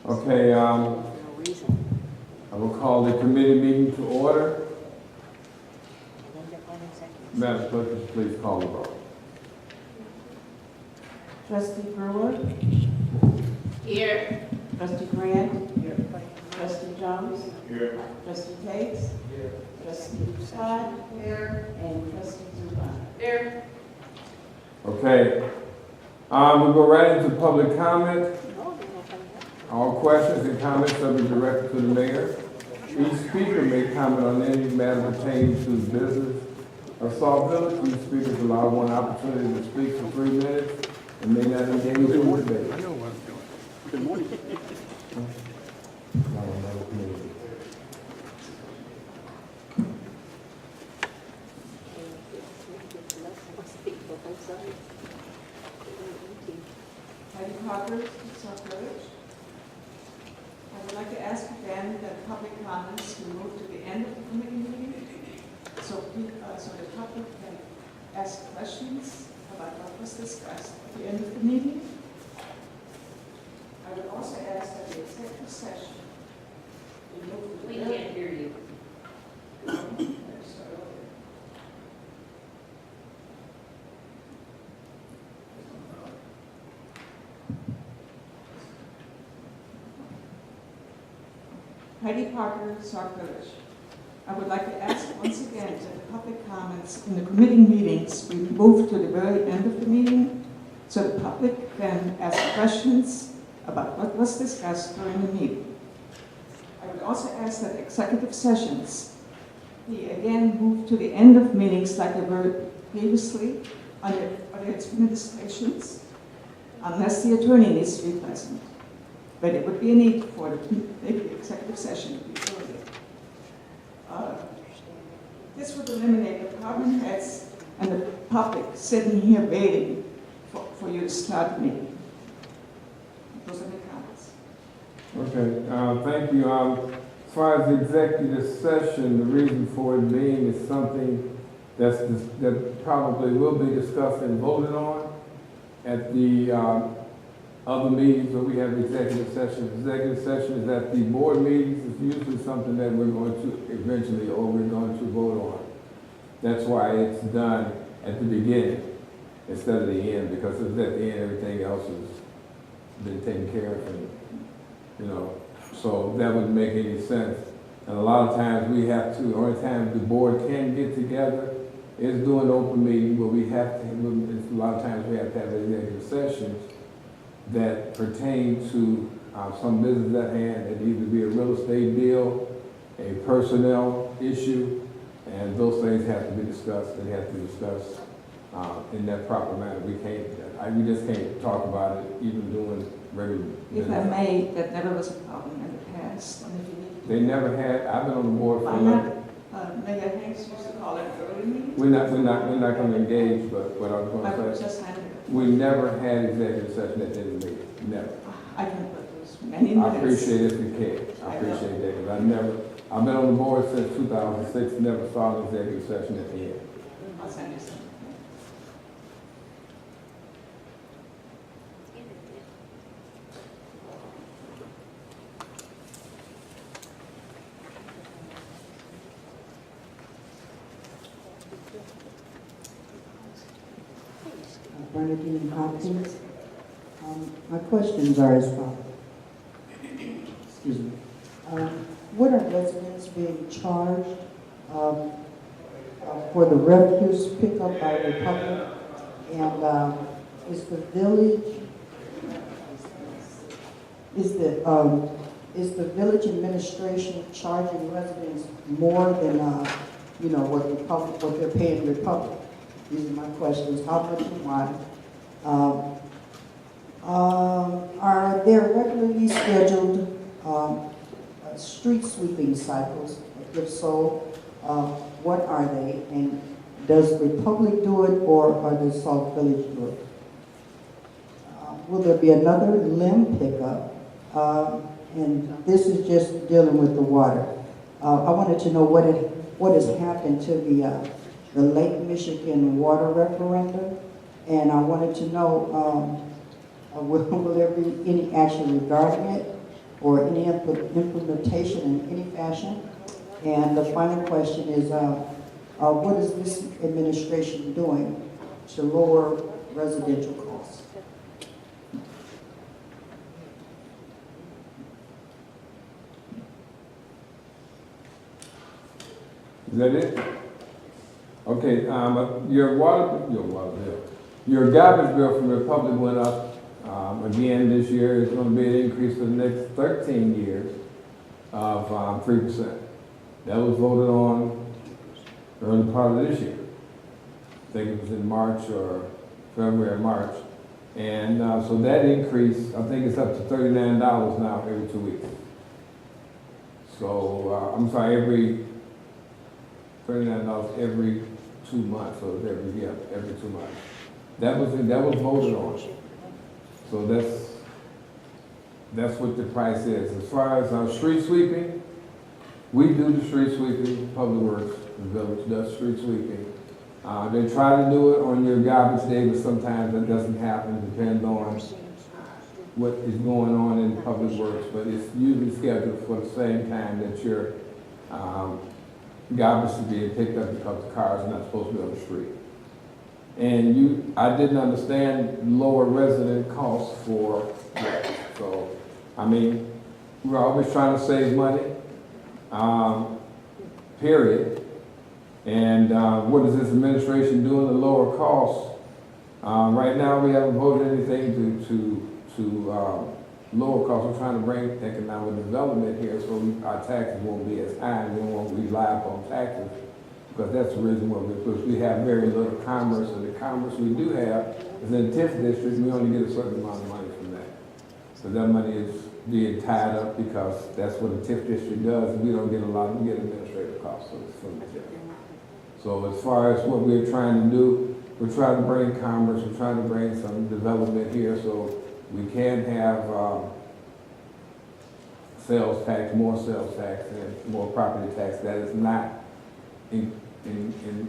Okay, I will call the committee meeting to order. Madam Clerk, please call the roll. Trustee Brewer. Here. Trustee Grant. Here. Trustee Jones. Here. Trustee Tate. Here. Trustee Todd. Here. And Trustee Zupan. Here. Okay, we'll go right into public comment. All questions and comments shall be directed to the mayor. Each speaker may comment on any matter pertaining to the business of Sauk Village. Each speaker is allowed one opportunity to speak for 3 minutes and may not engage in debate. Good morning. Heidi Parker, Sauk Village. I would like to ask again that public comments be moved to the end of the committee meeting, so the public can ask questions about what was discussed at the end of the meeting. I would also ask that the executive session be moved to the We can't hear you. Heidi Parker, Sauk Village. I would like to ask once again that the public comments in the committee meetings be moved to the very end of the meeting so the public can ask questions about what was discussed during the meeting. I would also ask that executive sessions be again moved to the end of meetings like they were previously under its administrations, unless the attorney needs to be present. But it would be a need for the executive session to be earlier. This would eliminate department heads and the public sitting here waiting for you to start the meeting. Those are my comments. Okay, thank you. As far as the executive session, the reason for it being is something that probably will be discussed and voted on at the other meetings where we have executive session. Executive session is at the board meetings. It's usually something that we're going to eventually, or we're going to vote on. That's why it's done at the beginning instead of the end, because if it's at the end, everything else has been taken care of, and, you know, so that wouldn't make any sense. And a lot of times we have to, the only time the board can get together is during open meeting, where we have to, a lot of times we have to have executive sessions that pertain to some business at hand. It either be a real estate deal, a personnel issue, and those things have to be discussed. They have to be discussed in that proper manner. We just can't talk about it even doing regular If I business. may, that never was a problem in the past. And if you need to, They never had. I've been on the board for. why not? Mayor Hanks used to call it early meeting. We're not going to engage, but what I was I going was to say, just handing it. we never had executive session at the end of the meeting. Never. I can put those many minutes. I appreciate it if you can. I appreciate that, because I've been on the board since 2006, never saw an executive session at the end. I'll send you some. Bernadine Hopkins. My questions are as follows. Excuse me. What are residents being charged for the refuse pickup by the public? And is the village administration charging residents more than what they're paying the public? These are my questions. How much and why? Are there regularly scheduled street sweeping cycles? If so, what are they? And does the public do it, or does Sauk Village do it? Will there be another limb pickup? And this is just dealing with the water. I wanted to know what has happened to the Lake Michigan water referendum, and I wanted to know will there be any action regarding it? or any implementation in any fashion? And the final question is, what is this administration doing to lower residential costs? Is that it? Okay, your garbage bill from Republic went up, again this year. It's gonna be an increase for the next 13 years of, 3%. That was voted on early part of this year. I think it was in March or February, March. And, so that increase, I think it's up to $39 now every 2 weeks. So, I'm sorry, $39 every 2 months, so every 2 months. That was voted on. So that's what the price is. As far as street sweeping, we do the street sweeping, Public Works, the village does street sweeping. They try to do it on your garbage day, but sometimes that doesn't happen, depends on what is going on in Public Works, but it's usually scheduled for the same time that your garbage is being picked up because the cars are not supposed to be on the street. And I didn't understand lower resident costs for that. So, I mean, we're always trying to save money, period. And what is this administration doing to lower costs? Right now, we haven't voted anything to lower costs. We're trying to bring economic development here so our taxes won't be as high. We won't rely upon taxes because that's the reason why we have very little commerce, and the commerce we do have is in the TIF district. We only get a certain amount of money from that. So that money is being tied up because that's what the TIF district does, and we don't get a lot. We get administrative costs from the TIF. So as far as what we're trying to do, we're trying to bring commerce, we're trying to bring some development here so we can have sales tax, more sales tax, and more property tax that is not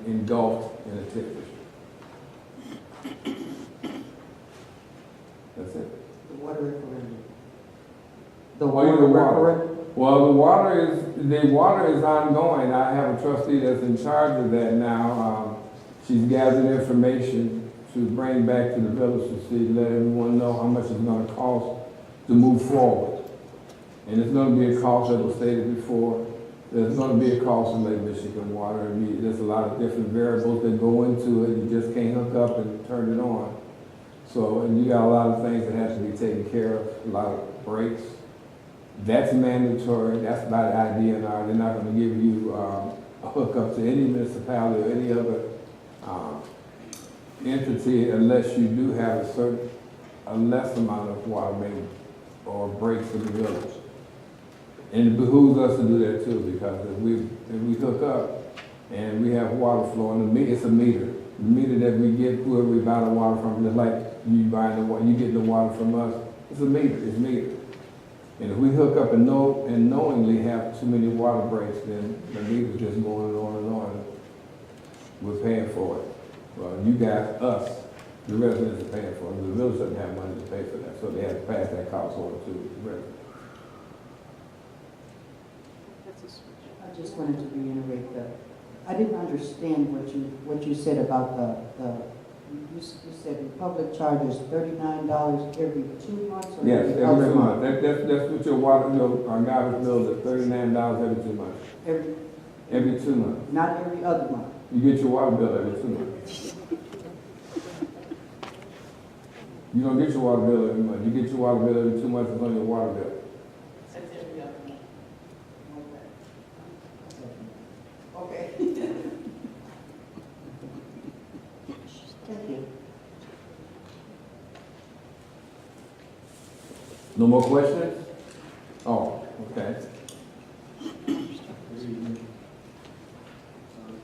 engulfed in a TIF district. That's it. The water referendum. Well, the water is ongoing. I have a trustee that's in charge of that now. She's gathered information to bring back to the village to see, let everyone know how much it's going to cost to move forward. And it's going to be a cost that was stated before. There's going to be a cost in Lake Michigan water. There's a lot of different variables that go into it. You just can't hook up and turn it on. So, and you got a lot of things that have to be taken care of, a lot of breaks. That's mandatory. That's by the IDNR. They're not going to give you a hookup to any municipality or any other entity unless you do have a less amount of water main or breaks in the village. And it behooves us to do that too, because if we hook up and we have water flowing, it's a meter. The meter that we get, whoever we buy the water from, just like you get the water from us, it's a meter. It's metered. And if we hook up and knowingly have too many water breaks, then the meter's just going on and on. We're paying for it. Well, you guys, us, the residents are paying for it. The village doesn't have money to pay for that, so they have to pass that cost over to the residents. I just wanted to reiterate that I didn't understand what you said about you said the public charges $39 every 2 months or Yes, every every other month. That's what your water bill, our garbage bill is $39 every 2 months. Every 2 months. Not every other month. You get your water bill every 2 months. You don't get your water bill every month. You get your water bill every 2 months. It's on your water bill. Okay. Thank you. No more questions? Oh, okay.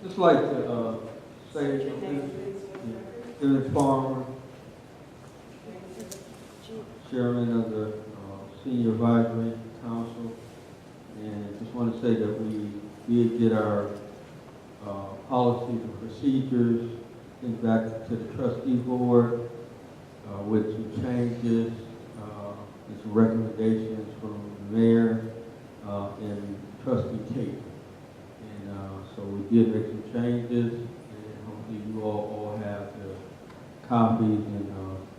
Just like to say something. Dennis Farmer, Chairman of the Senior Advisory Council, and just want to say that we did get our policies and procedures things back to the trustee board with some changes and some recommendations from the mayor, and trustee Tate. And, so we did make some changes, and hopefully you all have the copies, and,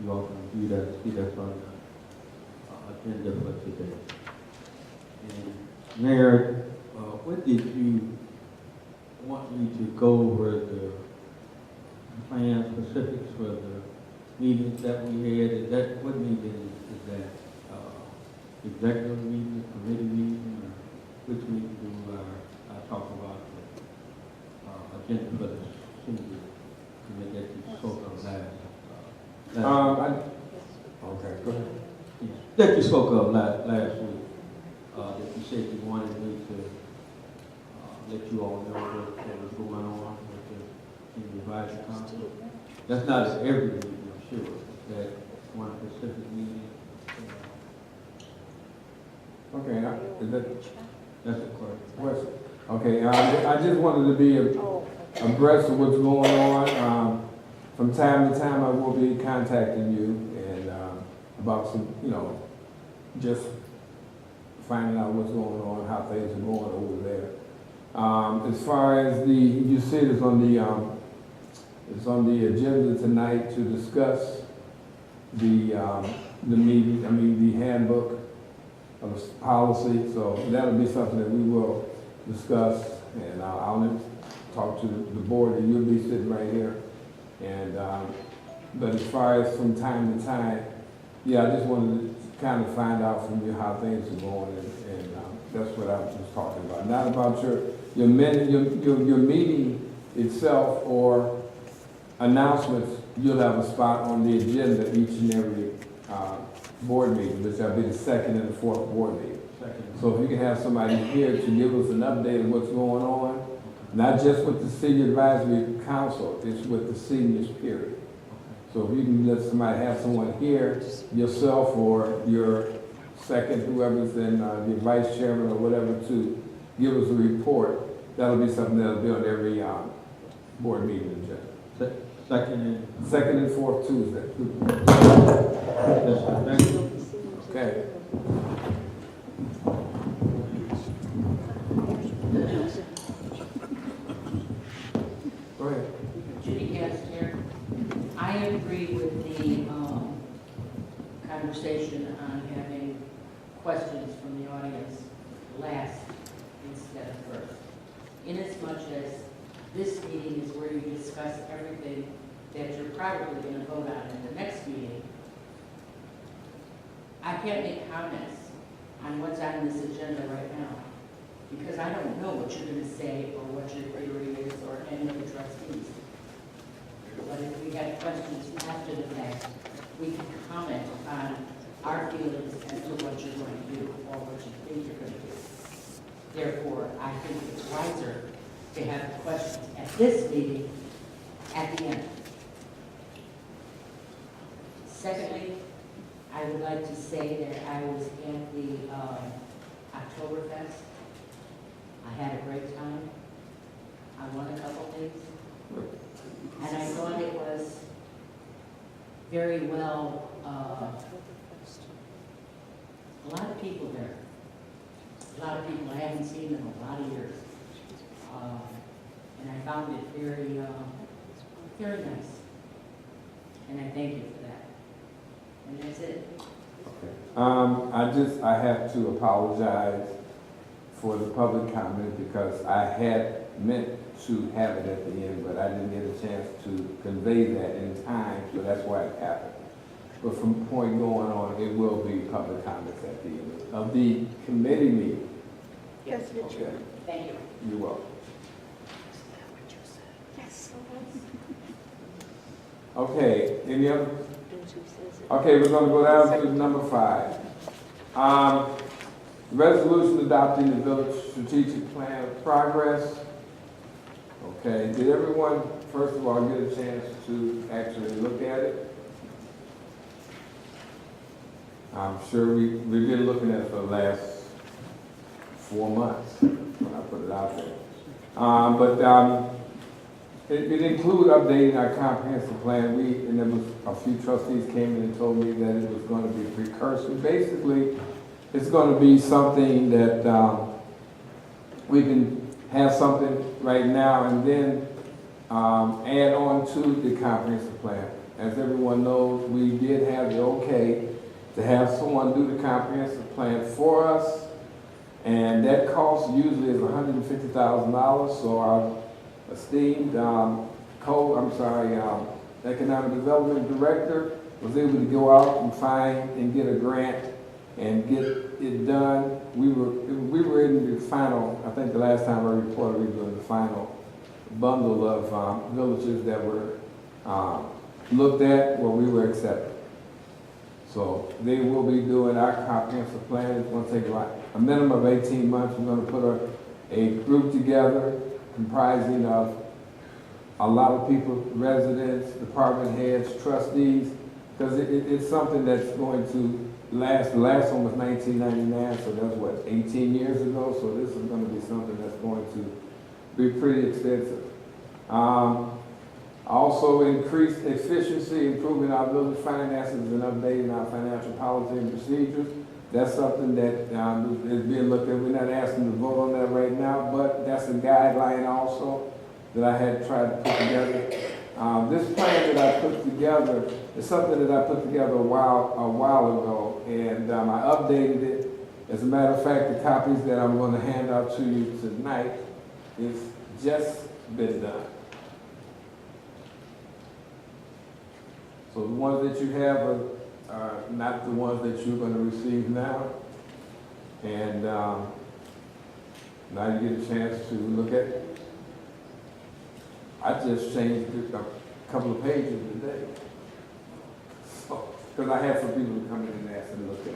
you all can view that, see that's on the agenda for today. And Mayor, what did you want me to go over the plan specifics for the meetings that we had? Is that, what meeting is that? Executive meeting, committee meeting, or which meeting do I talk about the agenda for the senior committee that you spoke of last? Okay, go ahead. Yes, that you spoke of last week, that you said you wanted me to let you all know what was going on with the senior advisory council. That's not at every meeting, I'm sure. That one specific meeting. Okay, is that That's a question. question? Okay, I just wanted to be abreast of what's going on. From time to time, I will be contacting you and about some, just finding out what's going on, how things are going over there. As far as you see it's on the agenda tonight to discuss the meeting, the handbook of the policy, so that'll be something that we will discuss, and I'll talk to the board, and you'll be sitting right here. And, but as far as from time to time, yeah, I just wanted to kind of find out from you how things are going, and that's what I was talking about. Not about your meeting itself or announcements. You'll have a spot on the agenda each and every board meeting, which will be the second and the fourth board meeting. So if you can have somebody here to give us an update of what's going on, not just with the senior advisory council, it's with the seniors, period. So if you can let somebody have someone here, yourself or your second, whoever's in the vice chairman or whatever, to give us a report, that'll be something that'll be on every board meeting agenda. Second and fourth Tuesday. Okay. Go ahead. Judy Gastier. I agree with the conversation on having questions from the audience last instead of first. Inasmuch as this meeting is where you discuss everything that you're probably going to vote on at the next meeting, I can't make comments on what's on this agenda right now, because I don't know what you're going to say or what your theory is or any of the trustees. But if we have questions after the fact, we can comment on our feelings as to what you're going to do or what you think you're going to do. Therefore, I think it's wiser to have the questions at this meeting at the end. Secondly, I would like to say that I was at the Oktoberfest. I had a great time. I won a couple things. And I thought it was very well, a lot of people there. A lot of people, I haven't seen them in a lot of years. And I found it very, very nice. And I thank you for that. And that's it. Okay. I have to apologize for the public comment because I had meant to have it at the end, but I didn't get a chance to convey that in time, so that's why it happened. But from the point going on, it will be public comments at the end of the committee meeting. Yes, Okay. thank you. You're welcome. Yes. Okay, any other? Okay, we're gonna go down to number 5. Resolution adopting the village strategic plan of progress. Okay, did everyone, first of all, get a chance to actually look at it? I'm sure we've been looking at it for the last 4 months when I put it out there. It included updating our comprehensive plan. And there was a few trustees came in and told me that it was going to be a precursor. Basically, it's gonna be something that, we can have something right now and then, add on to the comprehensive plan. As everyone knows, we did have the okay to have someone do the comprehensive plan for us. And that cost usually is $150,000, so our esteemed, Economic Development Director was able to go out and find and get a grant and get it done. We were in the final, I think the last time I reported, we were in the final bundle of villages that were looked at where we were accepted. So they will be doing our comprehensive plan. It's going to take a minimum of 18 months. We're going to put a group together comprising of a lot of people, residents, department heads, trustees, because it's something that's going to last. The last one was 1999, so that's what, 18 years ago. So this is going to be something that's going to be pretty extensive. Also increased efficiency, improving our village finances and updating our financial policy and procedures. That's something that is being looked at. We're not asking to vote on that right now, but that's a guideline also that I had tried to put together. This plan that I put together is something that I put together a while ago, and I updated it. As a matter of fact, the copies that I'm going to hand out to you tonight is just been done. So the ones that you have are not the ones that you're going to receive now. And now you get a chance to look at it. I just changed a couple of pages today. So, because I had some people who come in and ask and look at it.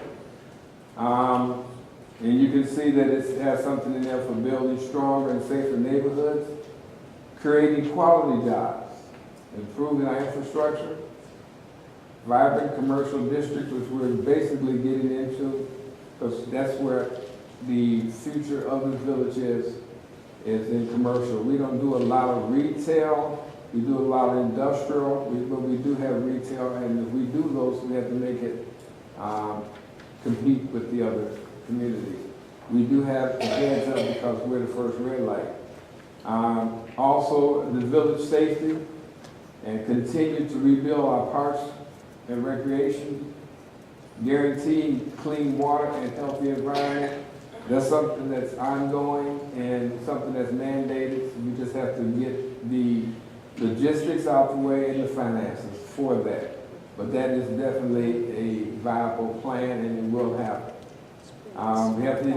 And you can see that it has something in there for building stronger and safer neighborhoods, creating quality jobs, improving our infrastructure, vibrant commercial districts, which we're basically getting into, because that's where the future of the village is in commercial. We don't do a lot of retail. We do a lot of industrial, but we do have retail, and if we do those, we have to make it compete with the other communities. We do have a heads up because we're the first red light. Also, the village safety, and continue to rebuild our parks and recreation, guaranteeing clean water and healthy environment. That's something that's ongoing and something that's mandated. We just have to get the logistics out the way and the finances for that. But that is definitely a viable plan, and it will happen. We have to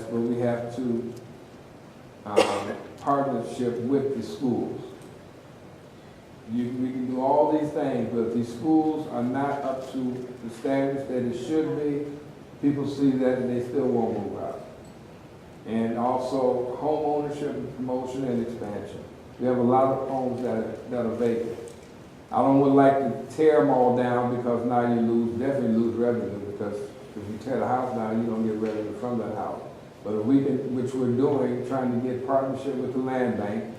but we have to partnership with the schools. We can do all these things, but if these schools are not up to the standards that it should be, people see that and they still won't move out. And also home ownership and promotion and expansion. We have a lot of homes that are vacant. I would like to tear them all down because now you definitely lose revenue, because if you tear the house down, you don't get revenue from that house. But if we can, which we're doing, trying to get partnership with the land bank,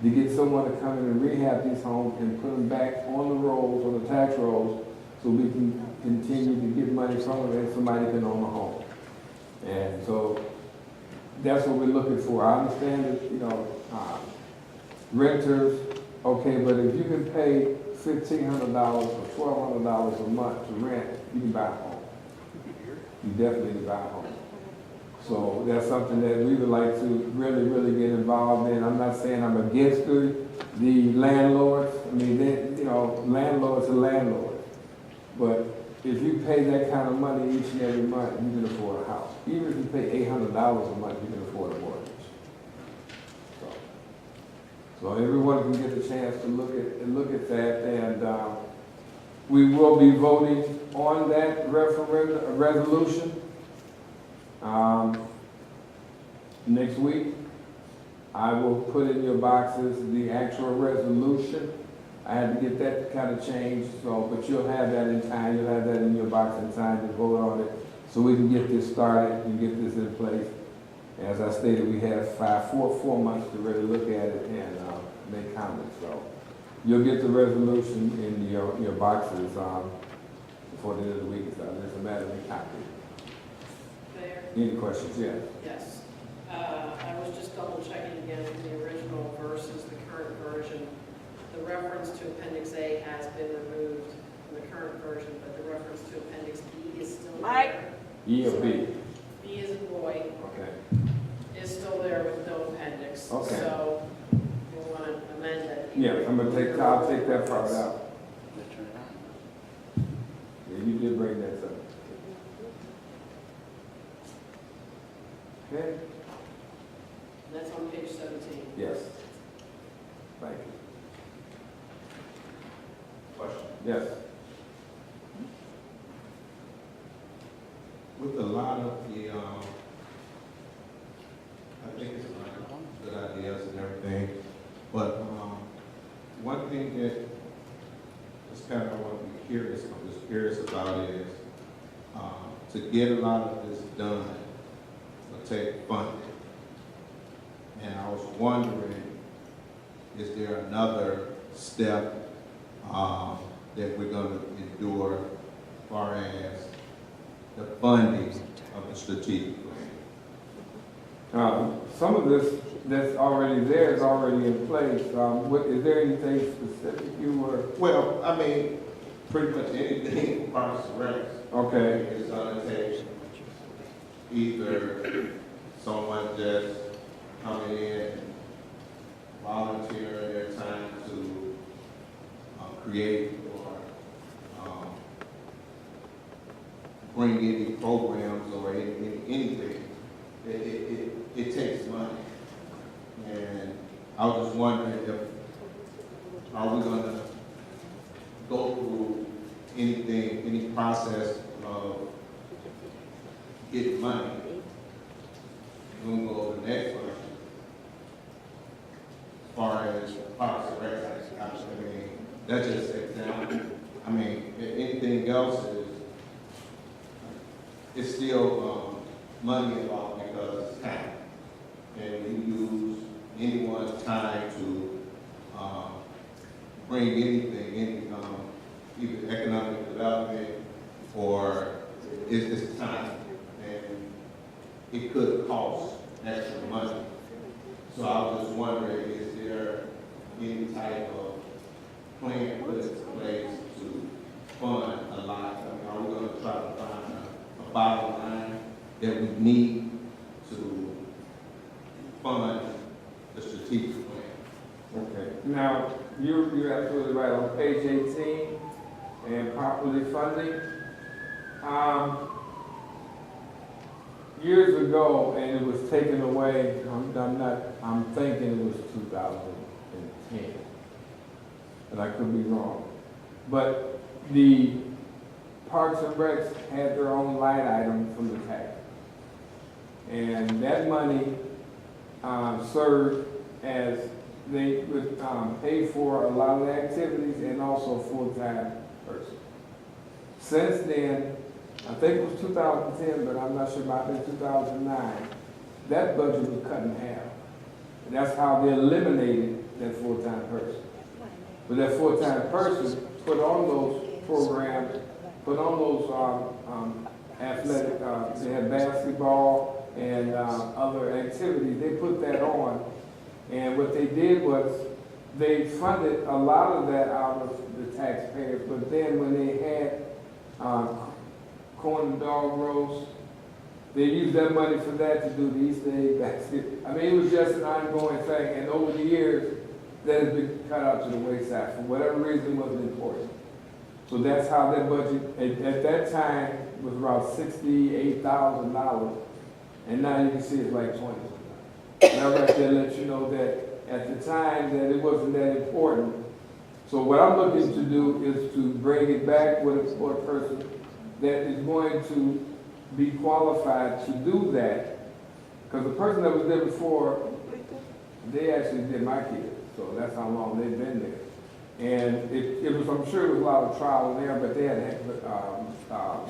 to get someone to come in and rehab these homes and put them back on the rolls, on the tax rolls, so we can continue to get money from them and somebody can own a home. And so that's what we're looking for. I understand that, renters, okay, but if you can pay $1,500 or $1,200 a month to rent, you can buy a home. You definitely can buy a home. So that's something that we would like to really, really get involved in. I'm not saying I'm against the landlords. I mean, landlords are landlords. But if you pay that kind of money each and every month, you can afford a house. Even if you pay $800 a month, you can afford a mortgage. So everyone can get the chance to look at that, and we will be voting on that resolution next week. I will put in your boxes the actual resolution. I had to get that kind of changed, but you'll have that in time. You'll have that in your box in time to vote on it, so we can get this started and get this in place. As I stated, we have 4 months to really look at it and make comments. So you'll get the resolution in your boxes before the end of the week. So it's a matter of copy. Mayor? Any questions? Yes. Yes. I was just double checking again the original versus the current version. The reference to Appendix A has been removed from the current version, but the reference to Appendix B is still there. E or B? B is in boy, Okay. is still there with no appendix. Okay. So we'll want to amend that. Yes, I'll take that part out. Yeah, you did bring that up. Okay? That's on page 17. Yes. Thank you. Question. Yes. With a lot of the, I think it's a lot of good ideas and everything, but one thing that is kind of what I'm curious about is to get a lot of this done will take funding. And I was wondering, is there another step that we're going to endure as far as the funding of the strategic plan? Some of this that's already there is already in place. Is there anything specific you were? Well, I mean, pretty much anything Parks and Recs. Okay. It's gonna take either someone just coming in, volunteering their time to create or bring any programs or anything. It takes money. And I was just wondering are we gonna go through any process of getting money? We're gonna go to the next question. As far as Parks and Rec, I mean, that's just an example. I mean, anything else it's still money involved because it's time. And we use anyone's time to bring anything, either economic development or it's time. And it could cost extra money. So I was just wondering, is there any type of plan put in place to fund a lot? I mean, are we going to try to find a bottom line that we need to fund the strategic plan? Okay. Now, you're absolutely right. On page 18, and properly funding. Years ago, and it was taken away, I'm thinking it was 2010, and I could be wrong. But the Parks and Recs had their own line item from the tax. And that money served as they would pay for a lot of the activities and also full-time person. Since then, I think it was 2010, but I'm not sure about it, 2009, that budget was cut in half. And that's how they eliminated that full-time person. But that full-time person put on those programs, put on those athletic, they had basketball and other activities, they put that on. And what they did was they funded a lot of that out of the taxpayers, but then when they had corn and dog roast, they used that money for that to do the Easter egg basket. I mean, it was just an ongoing thing, and over the years, that has been cut out to the wayside for whatever reason it wasn't important. So that's how that budget, at that time, was around $68,000, and now you can see it's like 20. And I'd like to let you know that at the time that it wasn't that important. So what I'm looking to do is to bring it back with a person that is going to be qualified to do that. Because the person that was there before, they actually did my kids. So that's how long they've been there. And it was, I'm sure it was a lot of trial and error, but they had a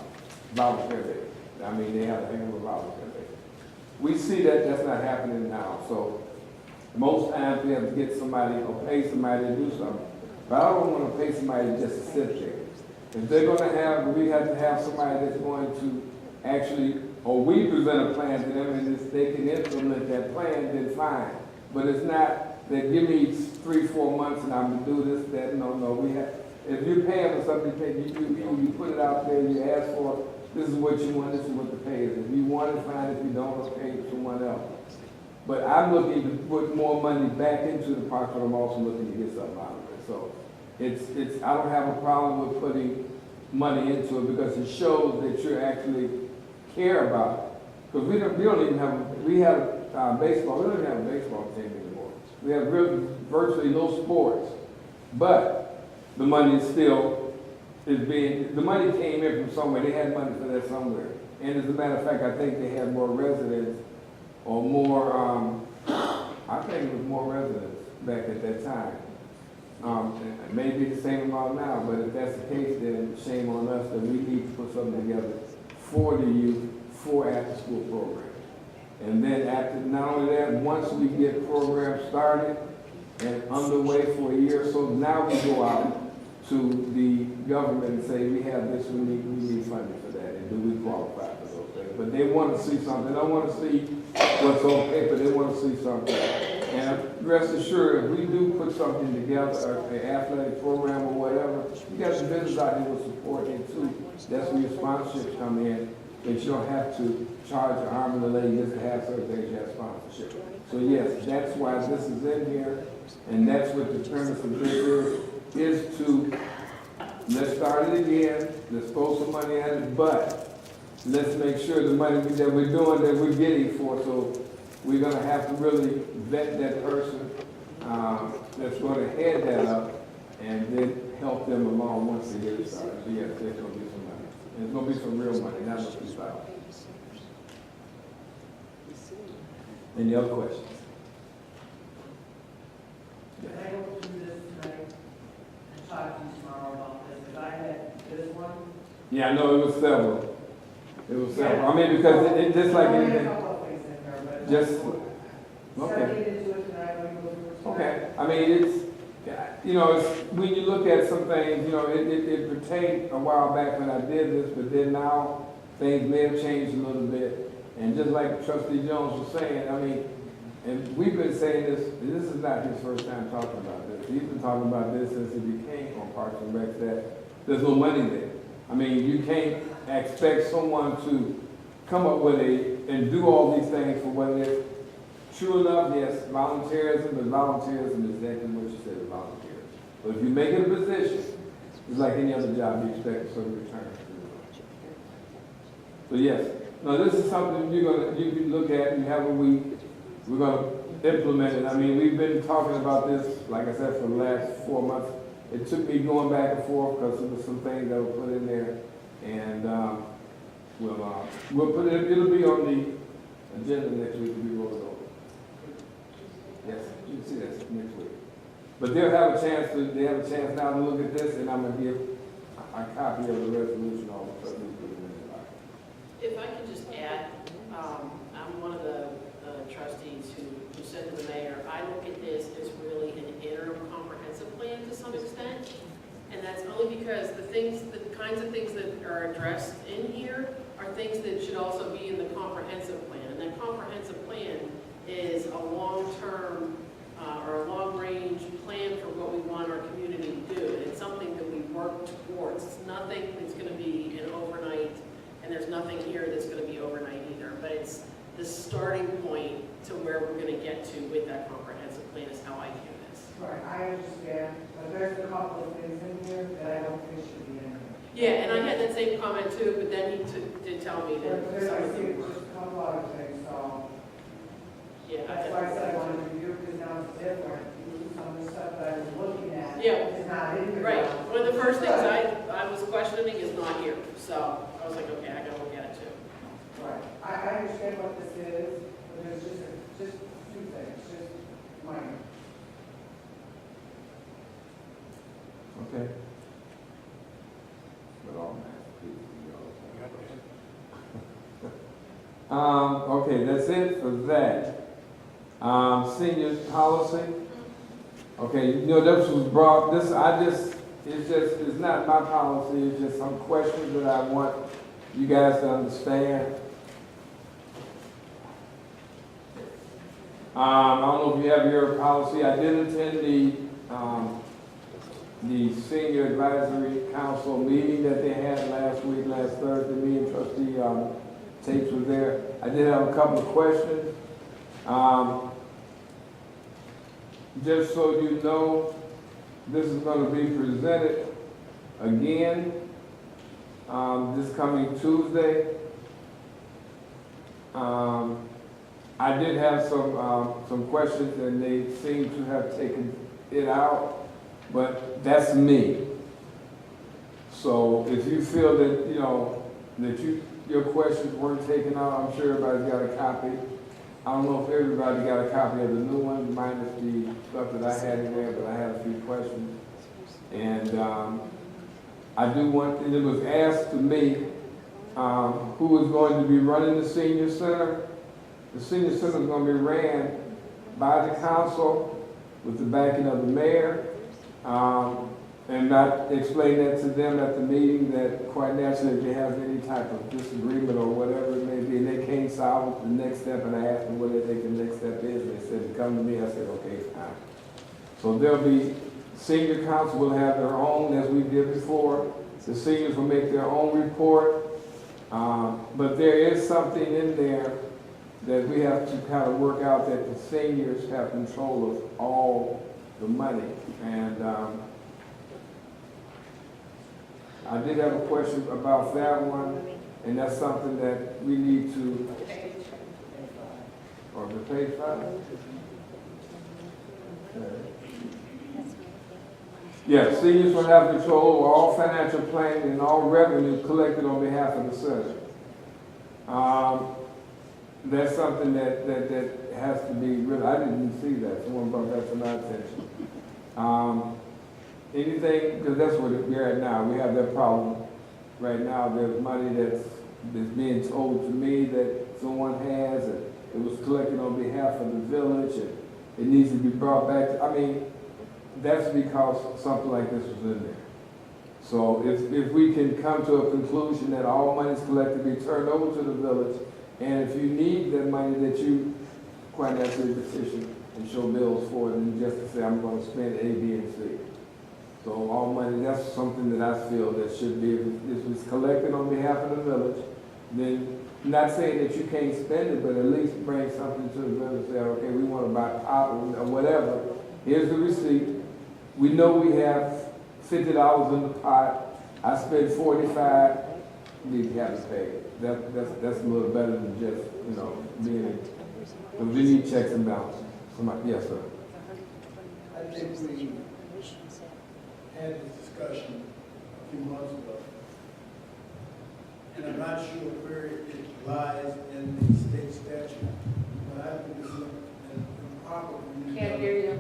volunteer day. I mean, they had a heck of a volunteer day. We see that that's not happening now. So most times we have to get somebody or pay somebody to do something. But I don't want to pay somebody just to sit there. If they're going to have, we have to have somebody that's going to actually, or we present a plan to them and if they can implement that plan, then fine. But it's not that give me 3-4 months and I'm gonna do this, that, no, we have, if you're paying for something, you put it out there, you ask for, this is what you want, this is what the pay is. If you want it, fine, if you don't, let's pay it to someone else. But I'm looking to put more money back into the park, but I'm also looking to get something out of it. So it's, I don't have a problem with putting money into it because it shows that you actually care about it. Because we don't even have, we have baseball, we don't even have a baseball team anymore. We have virtually no sports. But the money still is being, the money came in from somewhere. They had money for that somewhere. And as a matter of fact, I think they had more residents or more, I think it was more residents back at that time. It may be the same amount now, but if that's the case, then shame on us that we need to put something together for the youth, for after-school programs. And then after, not only that, once we get programs started and underway for a year or so, now we go out to the government and say, we have this, we need funding for that, and do we qualify for those things? But they want to see something. They don't want to see what's on paper, they want to see something. And rest assured, if we do put something together, an athletic program or whatever, you got some business out there with support it too. That's where your sponsorships come in, that you don't have to charge your arm and a leg just to have certain things, you have sponsorship. So yes, that's why this is in here, and that's what the premise of this is to, let's start it again, let's throw some money at it, but let's make sure the money that we're doing, that we're getting for, so we're gonna have to really vet that person that's gonna head that up and then help them along once they get it started. So yes, there's gonna be some money. And it's gonna be some real money, not just $2,000. Any other questions? Can I go through this tonight and talk to you tomorrow about this? Because I had this one. Yeah, I know it was several. It was several. I mean, because it just like Only a anything, couple of things in there, but. just, Start okay. getting into it tonight, we go through it tonight. Okay, I mean, it's, you know, it's, when you look at some things, you know, it pertained a while back when I did this, but then now things may have changed a little bit. And just like Trustee Jones was saying, I mean, and we've been saying this, and this is not his first time talking about this. He's been talking about this since he became on Parks and Rec, that there's no money there. I mean, you can't expect someone to come up with and do all these things for what it is. True enough, yes, volunteerism, but volunteerism is exactly what you said, volunteerism. But if you make it a position, it's like any other job, you expect a certain return. So yes, no, this is something you can look at, you have a week, we're gonna implement it. I mean, we've been talking about this, like I said, for the last 4 months. It took me going back and forth because there was some things that were put in there. And we'll put it, it'll be on the agenda next week to be rolled over. Yes, you can see that next week. But they have a chance now to look at this, and I'm gonna give a copy of the resolution all of a sudden. If I could just add, I'm one of the trustees who said to the mayor, I look at this as really an interim comprehensive plan to some extent. And that's only because the kinds of things that are addressed in here are things that should also be in the comprehensive plan. And that comprehensive plan is a long-term or a long-range plan for what we want our community to do. And it's something that we work towards. It's nothing that's going to be an overnight, and there's nothing here that's going to be overnight either. But it's the starting point to where we're going to get to with that comprehensive plan is how I view this. Right, I understand, but there's a couple of things in here that I don't think should be in there. Yeah, and I had that same comment too, but then he did tell me that There's some I of see them were. just a couple other things, so. Yeah, That's why I said I wanted to review, because now it's different. Some of the stuff that I was looking at Yeah. is not in here. Right, now. one of the first things I was questioning is not here, so I was like, okay, I gotta look at it too. Right, I understand what this is, but there's just two things, just minor. Okay. But all okay, that's it for that. Senior policy. Okay, you know, this was brought, it's not my policy, it's just some questions that I want you guys to understand. I don't know if you have your policy. I did attend the Senior Advisory Council meeting that they had last Thursday. Me and Trustee Tate was there. I did have a couple of questions. Just so you know, this is going to be presented again this coming Tuesday. I did have some questions, and they seem to have taken it out, but that's me. So if you feel that, you know, that your questions weren't taken out, I'm sure everybody's got a copy. I don't know if everybody got a copy of the new one, minus the stuff that I had in there, but I had a few questions. And I do want, and it was asked to me, who is going to be running the senior center. The senior center is going to be ran by the council with the backing of the mayor. And not explain that to them at the meeting, that quite naturally if they have any type of disagreement or whatever it may be, and they can't solve it, the next step, and I asked them what they think the next step is, and they said to come to me. I said, okay, fine. So there'll be, senior council will have their own, as we did before. The seniors will make their own report. But there is something in there that we have to kind of work out, that the seniors have control of all the money. And I did have a question about that one, and that's something that we need to, or the page 5? Okay. Yes, seniors will have control over all financial planning and all revenue collected on behalf of the center. That's something that has to be real. I didn't see that. Someone brought that to my attention. Anything, because that's what we're at now. We have that problem right now. There's money that's being told to me that someone has, and it was collected on behalf of the village, and it needs to be brought back. I mean, that's because something like this was in there. So if we can come to a conclusion that all money is collected be turned over to the village, and if you need that money, that you quite naturally petition and show bills for it, and just to say, I'm going to spend A, B, and C. So all money, that's something that I feel that should be, if it's collected on behalf of the village, then not saying that you can't spend it, but at least bring something to the village and say, okay, we want to buy pop or whatever. Here's the receipt. We know we have $50 in the pot. I spent $45. We have to pay. That's a little better than just, you know, being, because we need checks and balances. Somebody, yes, sir. I think we had this discussion a few months ago, and I'm not sure where it lies in the state statute, but I think it's improper when you Can't hear you.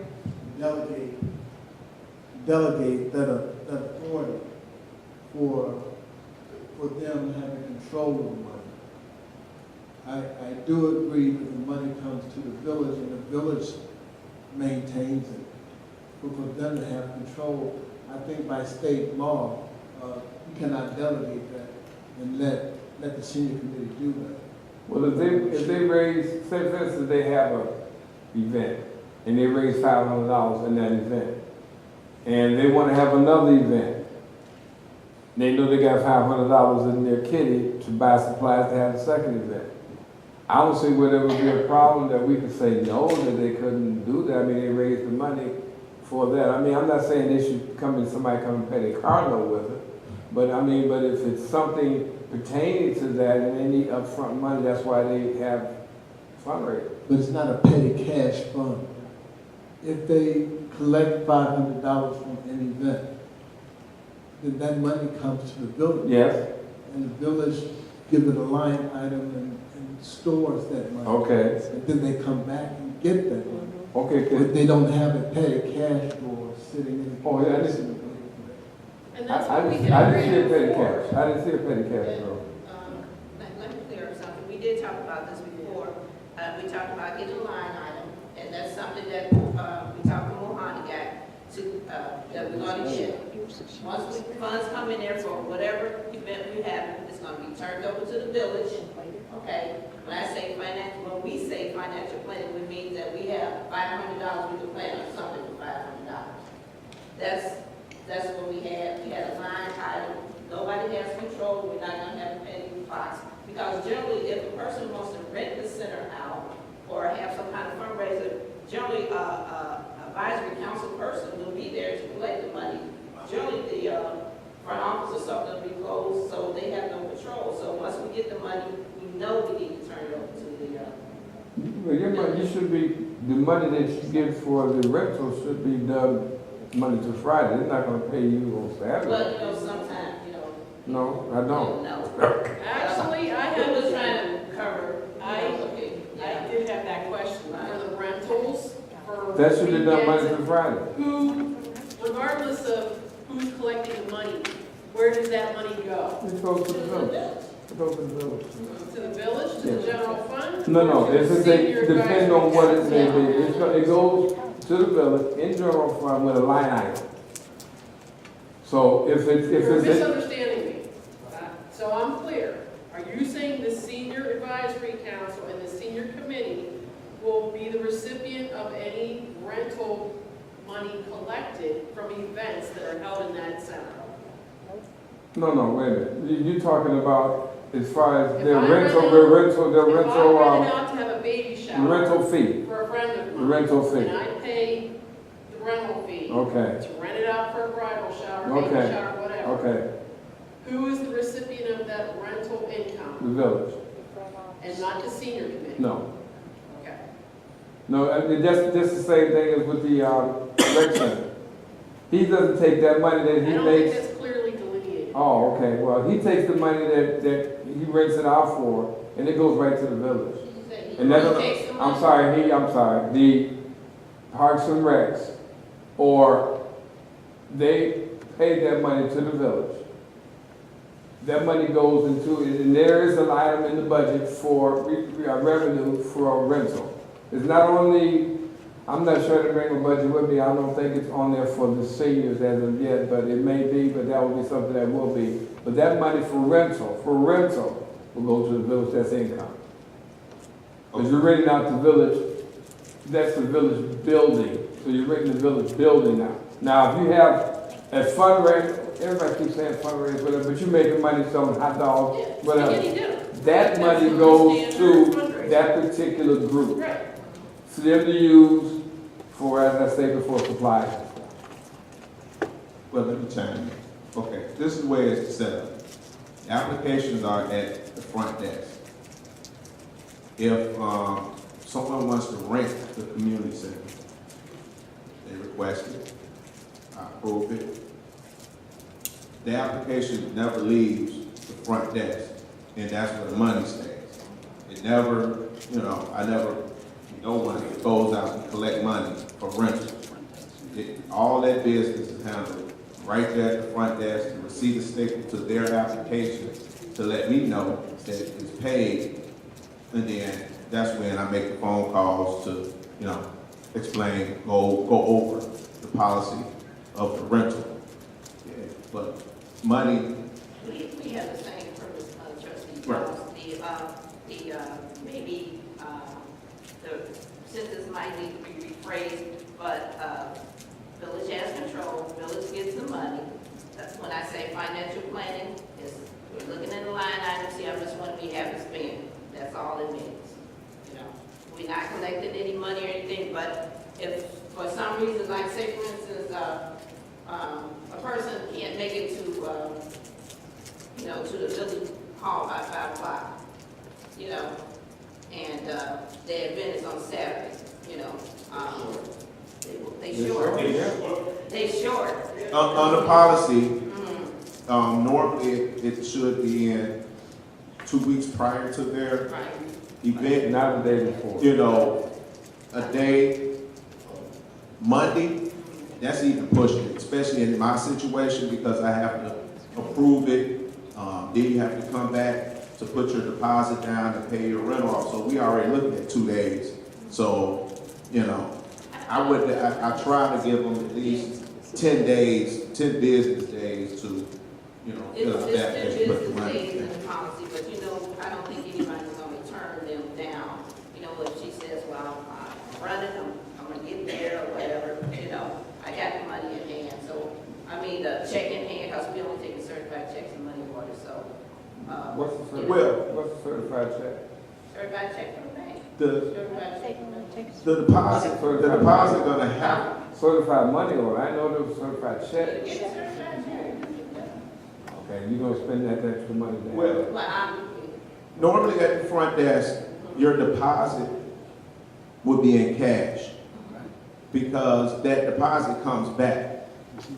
delegate that authority for them having control of the money. I do agree that the money comes to the village and the village maintains it. But for them to have control, I think by state law, you cannot delegate that and let the senior committee do that. Well, if they raise, say for instance, they have an event, and they raise $500 in that event, and they want to have another event, they know they got $500 in their kitty to buy supplies to have the second event. I don't see where there would be a problem that we could say no, that they couldn't do that. I mean, they raised the money for that. I mean, I'm not saying they should somebody come and pay their car note with it, but I mean, but if it's something pertaining to that and they need upfront money, that's why they have fundraising. But it's not a petty cash fund. If they collect $500 from an event, then that money comes to the village. Yes. And the village gives it a line item and stores that money. Okay. And then they come back and get that money. Okay. But they don't have a petty cash drawer sitting in the. Oh, yeah, I didn't. And that's I what we didn't can see a agree petty on. cash. I didn't see a petty cash though. Let me clear up something. We did talk about this before. We talked about getting a line item, and that's something that we talked to Mohani that we're going to get. Once the funds come in there for whatever event we have, the it's gonna be turned over to the village, okay? When I say financial, when we say financial planning, we mean that we have $500, we can plan on something for $500. That's what we had a line item, nobody has control, we're not gonna have a penny box. Because generally, if a person wants to rent the center out, or have some kind of fundraiser, generally, advisory council person will be there to collect the money. Generally, the front office or something will be closed, so they have no control. So once we get the money, we know we need to turn it over to the, Well, your money, you should be, the money that you get for the rental should be done Monday to Friday. They're not gonna pay you on Saturday. well, you know, sometimes, you know. No, I don't. No. Actually, I It was have, trying to cover, okay, I did have that question for the rentals, for That should be done Monday weekends. to Friday. Who, regardless of who's collecting the money, where does that money go? It goes to the village. It goes to the village. To the village, to the Yes. general fund? No, or to it's the a, senior depending on what it may advisory be. It goes to the village in general fund with a line item. So if it's, You're if it's, misunderstanding me. So I'm clear. Are you saying the senior advisory council and the senior committee will be the recipient of any rental money collected from events that are held in that center? no, wait a minute. You're talking about as far as If their I rental, rented- their rental, If I rented out to have a baby the shower rental fee, for a friend of the mine, rental fee. and I pay the rental fee Okay, to rent it out for a bridal shower, baby Okay. shower, whatever, okay, who is the recipient of that rental the income village. and not the senior committee? No. Okay. No, I mean, that's the same thing as with the, rec center. He doesn't take that money that I he don't makes. think that's clearly delineated. Oh, okay, well, he takes the money that he rents it out for, and it goes right to the village. And that's, I'm sorry, the Parks and Recs, or they pay that money to the village. That money goes into, and there is an item in the budget for revenue for a rental. It's not only, I'm not sure to bring a budget with me, I don't think it's on there for the seniors as of yet, but it may be, but that will be something that will be. But that money for rental will go to the village, that's income. Because you're renting out the village, that's the village building, so you're renting the village building out. Now, if you have a fundraiser, everybody keeps saying fundraiser, whatever, but you're making money selling hot dogs, whatever. Spaghetti dinner. That money That's goes standard to fundraiser. that particular group, Right. for them to use for, as I say before, supplies and stuff. Well, let me chime in. Okay, this is the way it's set up. The applications are at the front desk. If someone wants to rent the community center, they request it, I approve it. The application never leaves the front desk, and that's where the money stays. It never, no one goes out and collect money for rental. All that business is handled right there at the front desk. The receipt is stapled to their application to let me know that it's paid. And then that's when I make the phone calls to, explain, go over the policy of the rental. Yeah, but money, We have the same purpose, trustee Right. Jones. Maybe, the sentence might need to be rephrased, but, village has control, village gets the money. That's when I say financial planning, is we're looking at the line item, see how much money we have to spend. That's all it means. We're not collecting any money or anything, but if for some reason, like say for instance, a person can't make it to, to the village hall by 5 o'clock, and their event is on Saturday, they short. They short. on the policy, normally it should be in 2 weeks prior to their Right. event. Not the day before. A day, Monday, that's even pushing it, especially in my situation because I have to approve it. Then you have to come back to put your deposit down to pay your rent off. So we already looking at 2 days. So, I try to give them at least 10 days, 10 business days to, you know, It's, fill out it's, that, there just is put the the money things in. in the policy, but you know, I don't think anybody's gonna turn them down. You know, if she says, well, I'm running, I'm gonna get there or whatever, you know, I got the money in hand, so, I mean, the check in hand, because we only take certified checks and money orders, so. What's the you know, what's the certified check? Certified check from the bank. The, Certified check from the bank. the deposit gonna have, Certified money order, I know there was certified check. Get a certified check. Okay, you gonna spend that extra money there? well, Well, I'm, normally at the front desk, your deposit would be in cash because that deposit comes back.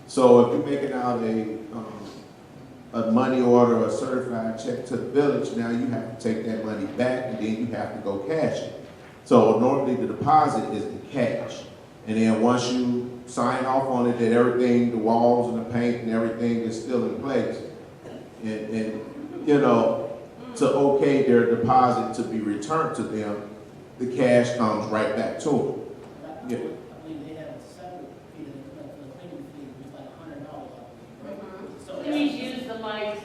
So if you're making out a money order or a certified check to the village, now you have to take that money back and then you have to go cash it. So normally the deposit is in cash. And then once you sign off on it, that everything, the walls and the paint and everything is still in place. And you know, to okay their deposit to be returned to them, the cash comes right back to them. Yeah. I believe they have a separate fee that they collect for the cleaning fee, which is like $100, right? So Please use the mic.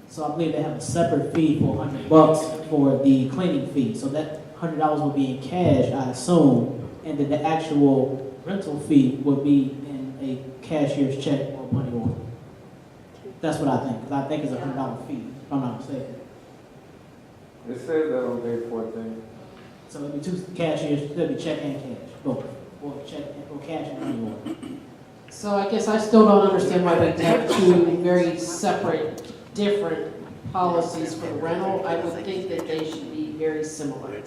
So I believe they have a separate fee for $100 for the cleaning fee. So that $100 will be in cash, I assume, and then the actual rental fee will be in a cashier's check or money order. That's what I think, because I think it's a $100 fee, if I'm not mistaken. It says that on page 14. So it'll be two cashiers, it'll be check and cash, both, or check, or cash and money order. So I guess I still don't understand why we have two very separate, different policies for the rental. I would think that they should be very similar,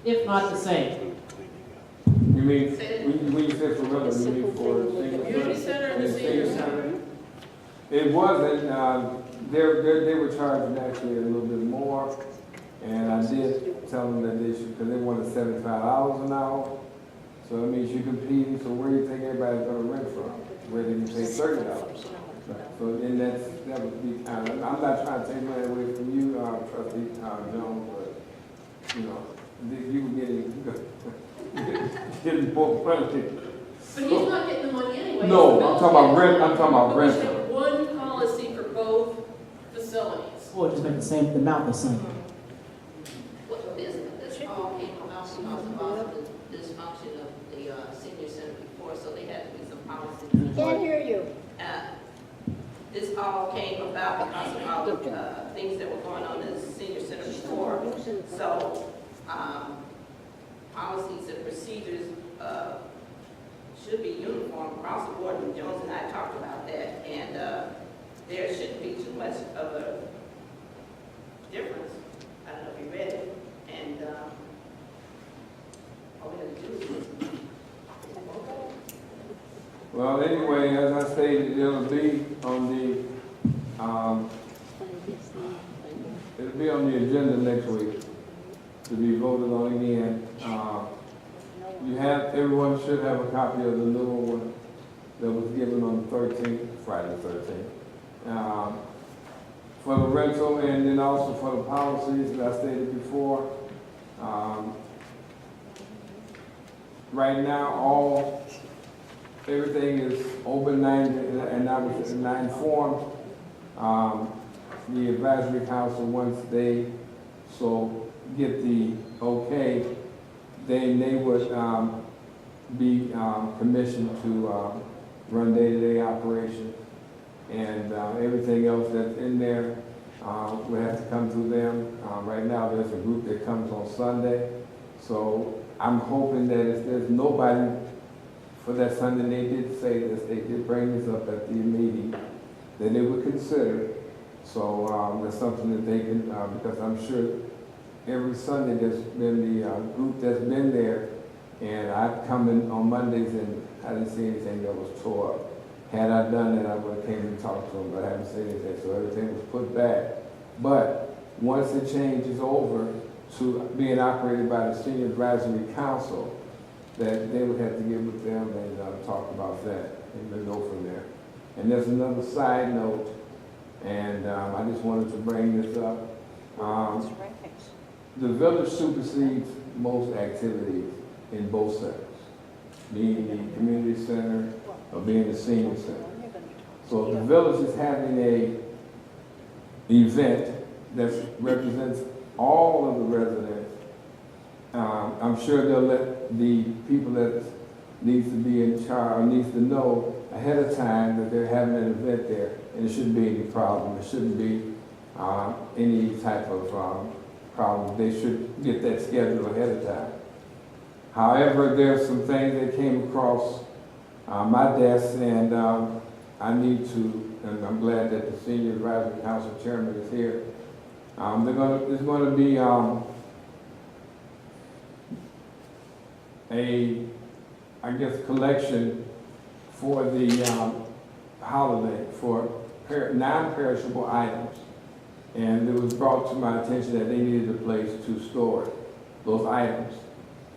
if not the same. You mean, when you say for rental, you mean for Community center and the senior center. It wasn't, they were charging actually a little bit more, and I did tell them that they should, because they wanted $75 an hour. So that means you're competing, so where do you think everybody's gonna rent from? Where they can pay $30? So then that would be kind of, I'm not trying to take money away from you, trustee Jones, but, you know, you were getting more money. But he's not getting the money anyway. No, I'm talking about rent, I'm talking about But we should rental. have one policy for both facilities. Or just make the amount the same. what this all came about because of the dysfunction of the senior center before, so they had to be some policies. Can't hear you. This all came about because of all the things that were going on in the senior center before. So, policies and procedures should be uniform across the board. And Jones and I talked about that, and there shouldn't be too much of a difference. I don't know if you read it, and all we have to do is Well, anyway, as I stated, it'll be on the agenda next week to be voted on again. Everyone should have a copy of the new one that was given on the 13th, Friday the 13th. For the rental and then also for the policies that I stated before. Right now, everything is open and I was informed. The advisory council, once they get the okay, then they would be commissioned to run day-to-day operations. And everything else that's in there would have to come through them. Right now, there's a group that comes on Sunday. So I'm hoping that if there's nobody for that Sunday, they did say this, they did bring this up at the meeting, that they would consider. So that's something that they can, because I'm sure every Sunday there's been the group that's been there, and I've come in on Mondays and I didn't see anything that was tore up. Had I done that, I would have came and talked to them, but I haven't seen anything, so everything was put back. But once the change is over to being operated by the Senior Advisory Council, that they would have to get with them and talk about that and then go from there. And there's another side note, and I just wanted to bring this up. The village supersedes most activities in both centers, being the community center or being the senior center. So the village is having a event that represents all of the residents. I'm sure they'll let the people that needs to be in charge, needs to know ahead of time that they're having an event there, and it shouldn't be any problem. It shouldn't be any type of problem. They should get that scheduled ahead of time. However, there's some things that came across my desk, and I need to, and I'm glad that the Senior Advisory Council Chairman is here. There's going to be I guess, collection for the holiday for non-perishable items. And it was brought to my attention that they needed a place to store those items.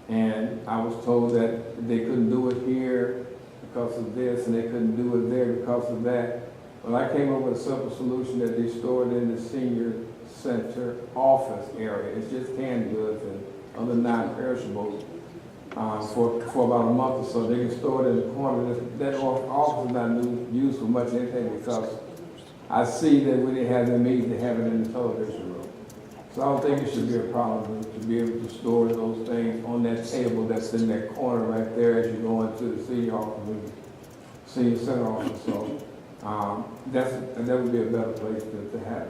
And I was told that they couldn't do it here because of this, and they couldn't do it there because of that. Well, I came up with a simple solution that they stored in the senior center office area. It's just canned goods and other non-perishables for about a month or so. They can store it in the corner. That office is not used for much anything because I see that when they have their meetings, they have it in the television room. So I don't think it should be a problem to be able to store those things on that table that's in that corner right there as you go into the senior office, senior center office. So that would be a better place to have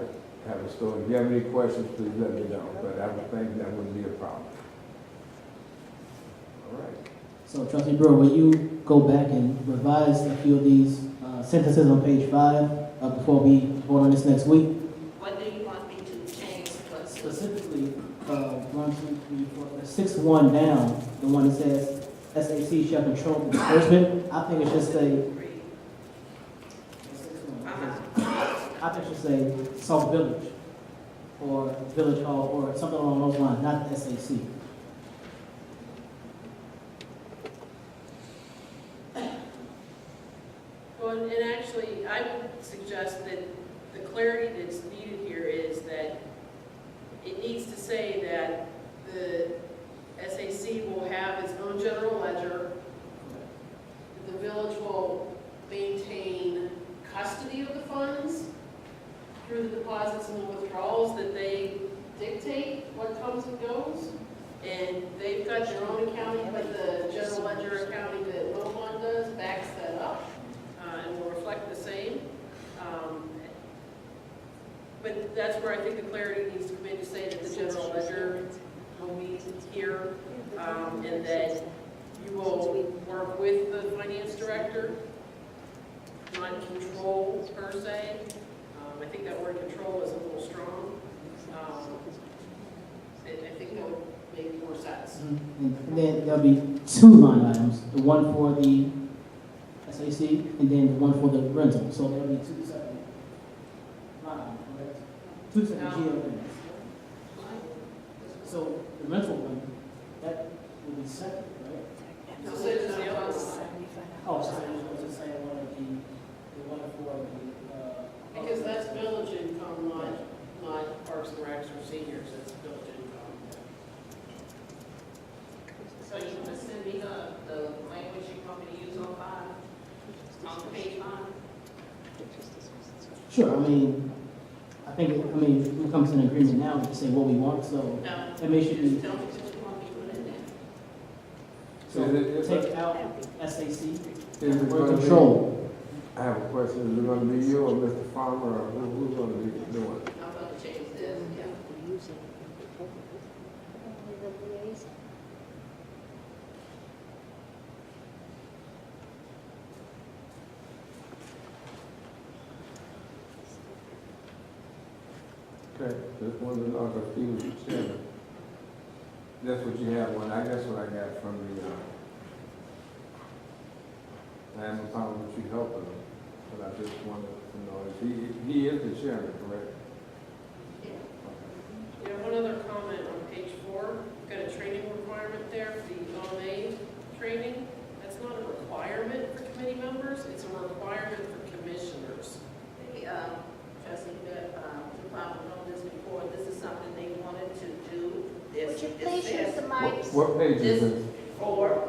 it stored. If you have any questions, please let me know. But I would think that wouldn't be a problem. All right. So Trustee Brewer, will you go back and revise a few of these sentences on page 5 before we vote on this next week? What do you want me to change? Specifically, 1, 2, 3, 4, the 6th down, the one that says SAC shall control the disbursement. I think it should say, I think it should say Sauk Village or Village Hall or something along those lines, not the SAC. Well, and actually, I would suggest that the clarity that's needed here is that it needs to say that the SAC will have its own general ledger. The village will maintain custody of the funds through the deposits and the withdrawals that they dictate what comes and goes. And they've got their own accounting, but the general ledger accounting that Wilmot does backs that up and will reflect the same. But that's where I think the clarity needs to come in to say that the general ledger will meet here and that you will work with the finance director, not control per se. I think that word control is a little strong. I think that would make more sense. And then there'll be 2 line items, the one for the SAC and then the one for the rental. So there'll be 2 separate line items, correct? 2 separate GL things. So the rental one, that will be separate, right? So say it's the other one. Oh, sorry, I was just saying one of the one for the, Because that's village income, not Parks and Recs or seniors, it's village income. So you want to send me the language you want me to use on 5, on page 5? Sure, we come to an agreement now to say what we want, so No. that may should be, Just tell me what you want me to put in there. so take out SAC, Is it word gonna be- control. I have a question. Is it going to be you or Mr. Farmer, or who's going to be doing it? I'm going to change this, yeah. Okay, just wanted to know if he was chairman. That's what you have, that's what I got from the, I have no problem with you helping him, but I just wanted to know, he is the chairman, correct? Yeah, one other comment on page 4, you've got a training requirement there for the OMA training. That's not a requirement for committee members, it's a requirement for commissioners. Trustee, you probably know this before, this is something they wanted to do. Would you please use the mic? What page is This this? 4.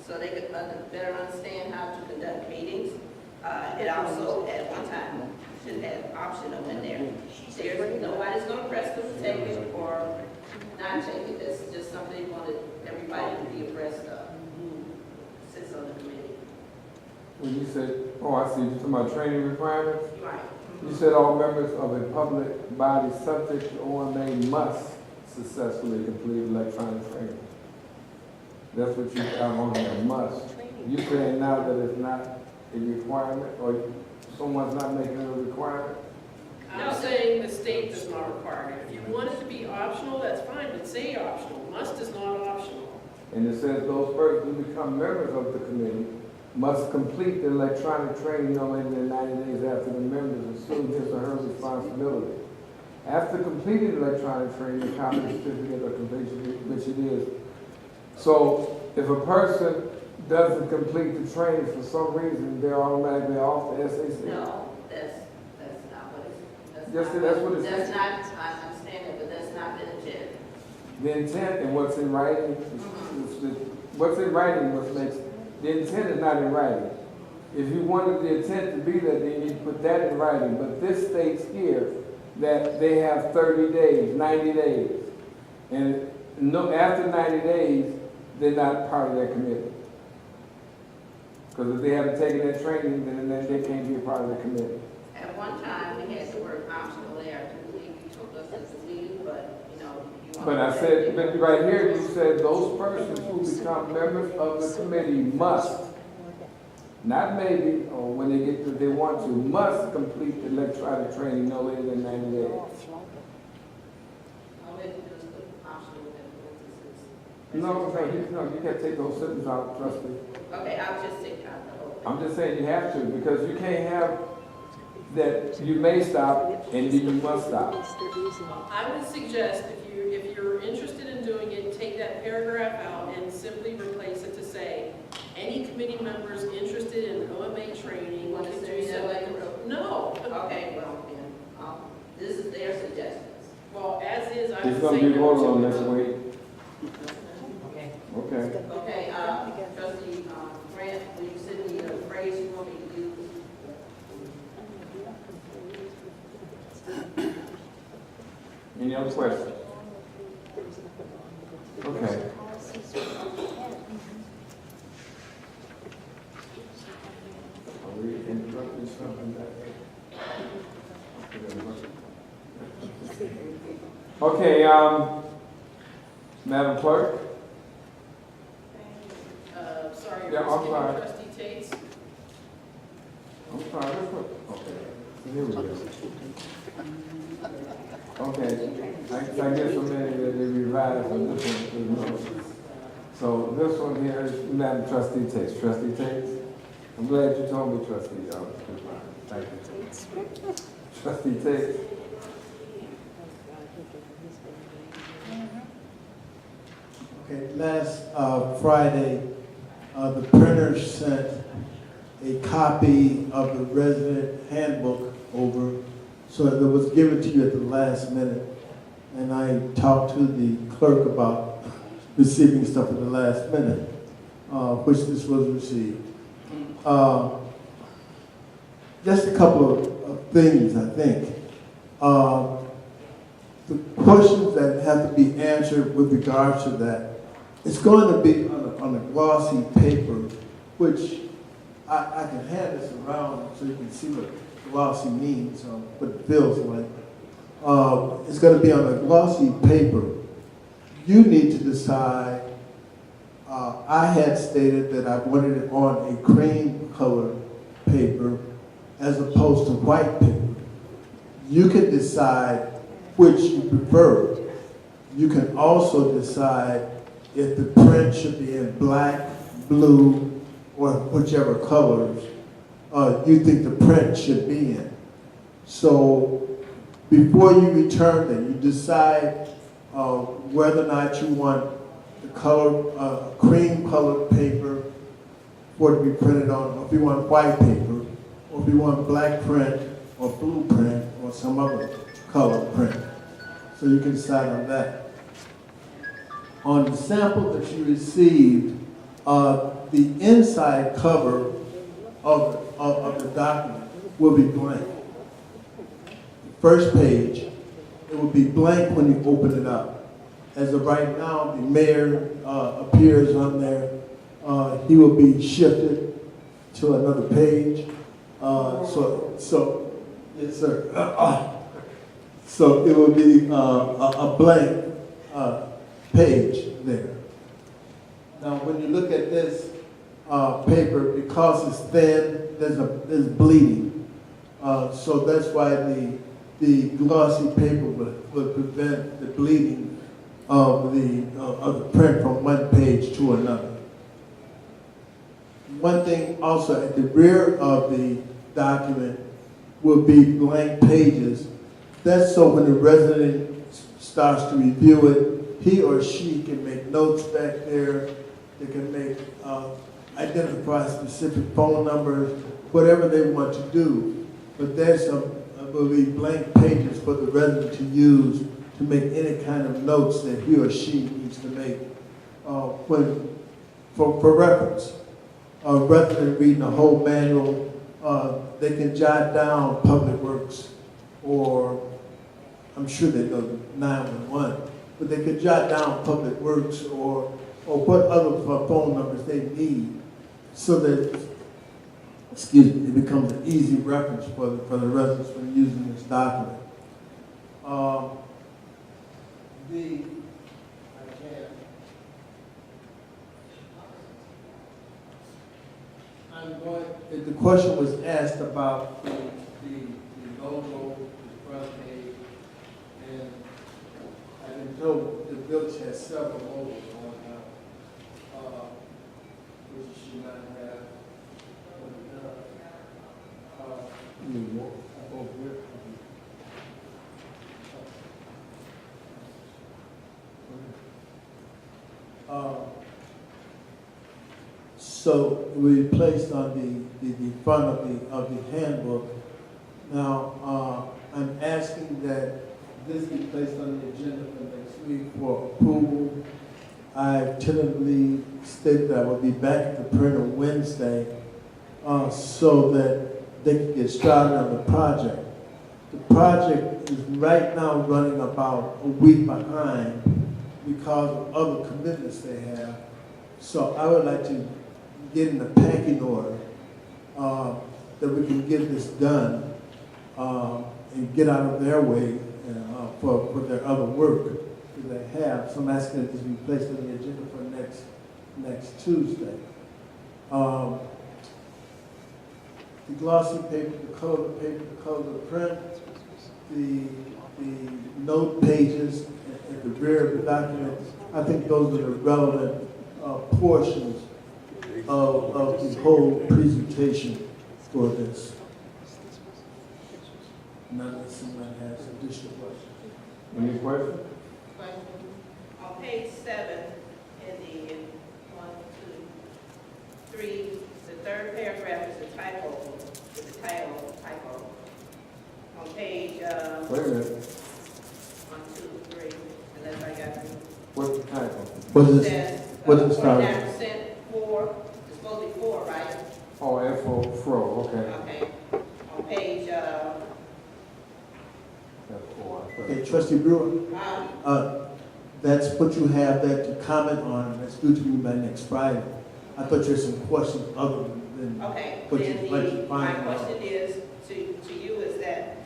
So they could better understand how to I take it this is just something they wanted everybody to be abreast of. Sits on the committee. When you said, oh, I see, you're talking about training requirements? Right. You said all members of a public body subject to OMA must successfully complete electronic training. That's what you got on there, must. You saying now that it's not a requirement, or someone's not making it a requirement? I'm saying the state does not require it. If you want it to be optional, that's fine, but say optional. Must is not optional. And it says those persons who become members of the committee must complete the electronic training no later than 90 days after the members assume his or her responsibility. After completing electronic training, a copy of the certificate of completion, which it is. So if a person doesn't complete the training for some reason, they're automatically off the SAC? No, that's not what it's, Yes, that's what it that's says. not, I understand it, but that's not the intent. The intent and what's in writing, what's in writing what makes, the intent is not in writing. If you wanted the intent to be there, then you put that in writing. But this states here that they have 30 days, 90 days. And no, after 90 days, they're not part of that committee. Because if they haven't taken that training, then they can't be a part of the committee. At one time, we had the word optional there. I do believe you told us it's legal, but, you know, you want. But I said, but right here, you said those persons who become members of the committee must, not maybe, or when they get to, they want to, must complete the electronic training no later than 90 days. All we have to do is put optional in No, you can't take those sentences out, trustee. Okay, I'll just take out the whole thing. I'm just saying you have to, because you can't have that you may stop and then you must stop. I would suggest if you're interested in doing it, take that paragraph out and simply replace it to say, any committee members interested in OMA training Want to can say do that so. like a- No. Okay, well, then, this is their suggestions. Well, as is, I It's would gonna say be no voted on to next it. week. Okay. Okay. Okay, trustee, Grant, will you send me the phrase you want me to use? Any other questions? Okay. Are we interrupting something back there? Okay, Madam Clerk? Sorry, Yeah, you're I'm skipping sorry. trustee Tate's. I'm sorry, let's put, okay, so here we go. Okay, I get so many that they revise on this one. So this one here is Madam Trustee Tate. Trustee Tate, I'm glad you told me, Trustee. Thank you. Trustee Tate. Okay, last Friday, the printers sent a copy of the resident handbook over, so it was given to you at the last minute. And I talked to the clerk about receiving stuff at the last minute, which this was received. Just a couple of things, I think. The questions that have to be answered with regards to that, it's going to be on a glossy paper, which I can hand this around so you can see what glossy means, what it feels like. It's going to be on a glossy paper. You need to decide. I had stated that I wanted it on a cream colored paper as opposed to white paper. You can decide which you prefer. You can also decide if the print should be in black, blue, or whichever colors you think the print should be in. So before you return it, you decide whether or not you want the color, cream colored paper for it to be printed on, or if you want white paper, or if you want black print or blue print or some other color print. So you can decide on that. On the sample that you received, the inside cover of the document will be blank. The first page, it will be blank when you open it up. as of right now, the mayor appears on there. He will be shifted to another page. So, yes, sir. So it will be a blank page there. Now, when you look at this paper, because it's thin, there's bleeding. So that's why the glossy paper would prevent the bleeding of the print from one page to another. One thing also, at the rear of the document will be blank pages. That's so when the resident starts to review it, he or she can make notes back there. They can make, identify specific phone numbers, whatever they want to do. But there's will be blank pages for the resident to use to make any kind of notes that he or she needs to make for reference. Rather than reading the whole manual, they can jot down Public Works, or I'm sure they know 911, but they could jot down Public Works or what other phone numbers they need, so that, excuse me, it becomes an easy reference for the residents when using this document. The question was asked about the logo, the front page, and I've been told the village has several logos on now, which it should not have. So we placed on the front of the handbook. Now, I'm asking that this be placed on the agenda for next week for approval. I tentatively stated that I will be back at the printer Wednesday, so that they can get started on the project. The project is right now running about a week behind because of other commitments they have. So I would like to get in the packing order that we can get this done and get out of their way for their other work that they have. So I'm asking that this be placed on the agenda for next Tuesday. The glossy paper, the color paper, the color print, the note pages at the rear of the document, I think those are the relevant portions of the whole presentation for this. None of someone has additional questions. Any questions? On page 7, in the 1, 2, 3, the third paragraph is a typo, is a typo. On page, Wait a minute. 1, 2, 3, unless I got it. What's the title? What is It this? says, What is the start? 49% 4, it's supposed to be 4, right? Oh, F-O, okay. Okay. On page, F-O, Okay, Trustee Brewer, that's what you have there to comment on. That's due to me by next Friday. I thought you had some questions other than okay, what then you my find out. question is to you is that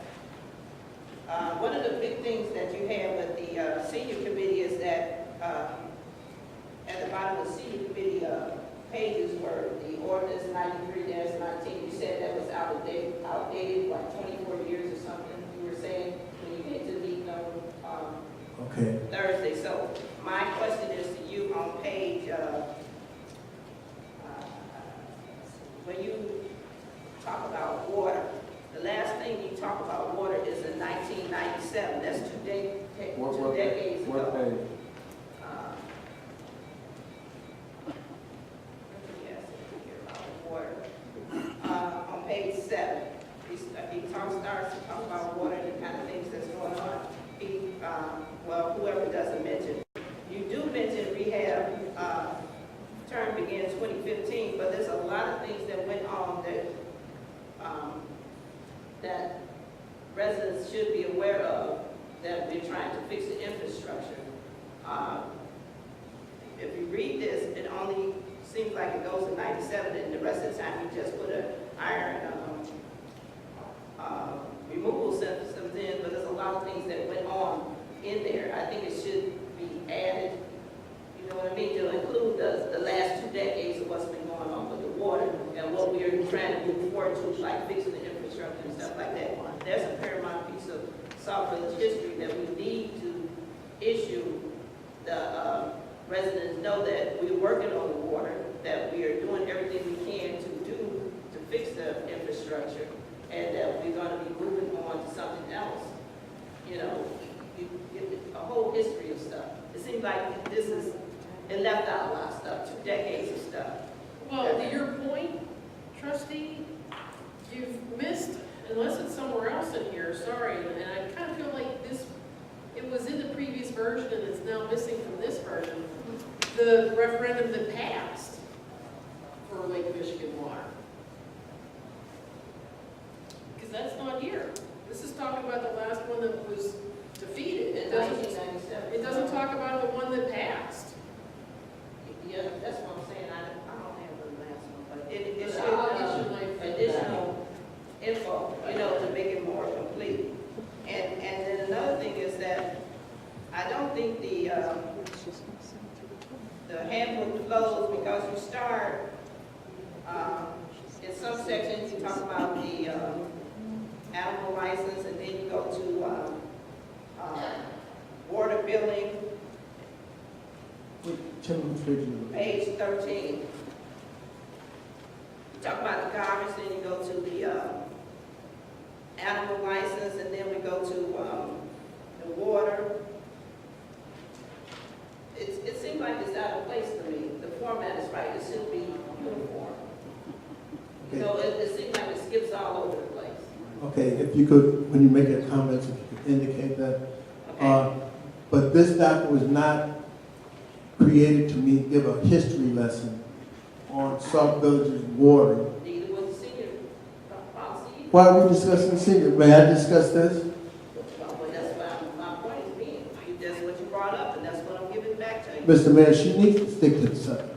one of the big things that you have with the senior committee is that at the bottom of the senior committee pages were the ordinance 93-19. You said that was outdated, like 24 years or something. You were saying when you get to the meeting on Okay. Thursday. So my question is to you on page, when you talk about water, the last thing you talk about water is in 1997. That's two decades ago. What page? Yes, here about water. On page 7, he starts to talk about water and the kind of things that's going on. Well, whoever doesn't mention, you do mention rehab, term began 2015, but there's a lot of things that went on that residents should be aware of, that we're trying to fix the infrastructure. If you read this, it only seems like it goes to 97, and the rest of the time you just put an iron removal systems in, but there's a lot of things that went on in there. I think it should be added, you know what I mean, to include the last 2 decades of what's been going on with the water and what we are trying to move forward to, like fixing the infrastructure and stuff like that. There's a paramount piece of Sauk Village history that we need to issue the residents know that we're working on the water, that we are doing everything we can to do to fix the infrastructure, and that we're going to be moving on to something else. You know, a whole history of stuff. It seems like it left out a lot of stuff, 2 decades of stuff. Well, to your point, trustee, you've missed, unless it's somewhere else in here, sorry, and I kind of feel like it was in the previous version and it's now missing from this version, the referendum that passed for Lake Michigan water. Because that's not here. This is talking about the last one that was defeated. In 1997. It doesn't talk about the one that passed. Yeah, that's what I'm saying. I don't have the last one, but it But should I'll get you my additional info, you know, to make it more complete. And then another thing is that I don't think the handbook flows because you start in some sections you talk about the animal license, and then you go to water billing, page 13. You talk about the garbage, then you go to the animal license, and then we go to the water. It seems like it's out of place to me. The format is right. It should be uniform. Okay. So it seems like it skips all over the place. Okay, if you could, when you make your comments, if you could indicate that. Okay. But this document was not created to give a history lesson on Sauk Village's water. Neither was the senior policy. Why are we discussing senior? May I discuss this? Well, that's what my point is being. That's what you brought up, and that's what I'm giving back to you. Mr. Mayor, she needs to stick to the subject.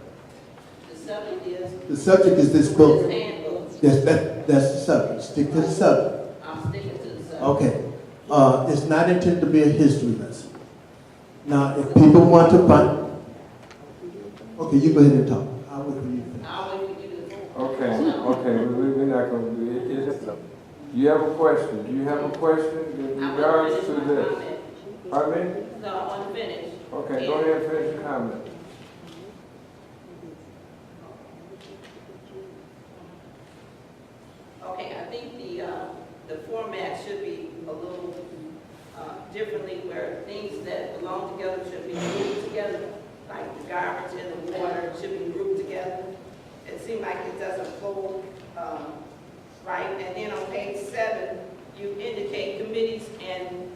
The subject is The subject is this book. this handbook. Yes, that's the subject. Stick to the subject. I'm sticking to the subject. Okay. It's not intended to be a history lesson. Now, if people want to find... Okay, you go ahead and talk. I'll wait for you. I'll wait for you to... Okay, we're not going to do it. You have a question? Do you have a question in I regards want to to finish my this? comment. Pardon me? No, I want to finish. Okay, go ahead and finish your comment. Okay, I think the format should be a little differently, where things that belong together should be grouped together, like the garbage and the water should be grouped together. It seemed like it doesn't flow right. And then on page 7, you indicate committees and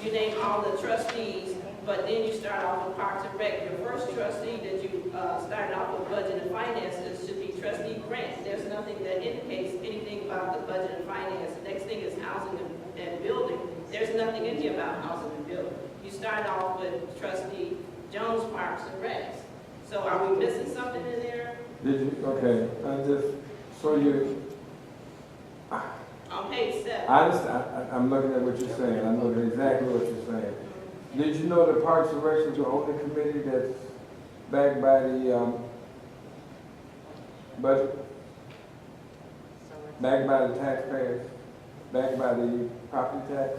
you name all the trustees, but then you start off with Parks and Rec. Your first trustee that you started off with budget and finances should be trustee Grant. There's nothing that indicates anything about the budget and finance. The next thing is housing and building. There's nothing in here about housing and building. You start off with trustee Jones, Parks and Recs. So are we missing something in there? Did you? Okay, so you... On page 7. I understand. I'm looking at what you're saying. I know exactly what you're saying. Did you know that Parks and Rec is the only committee that's backed by the budget? Backed by the taxpayers? Backed by the property tax?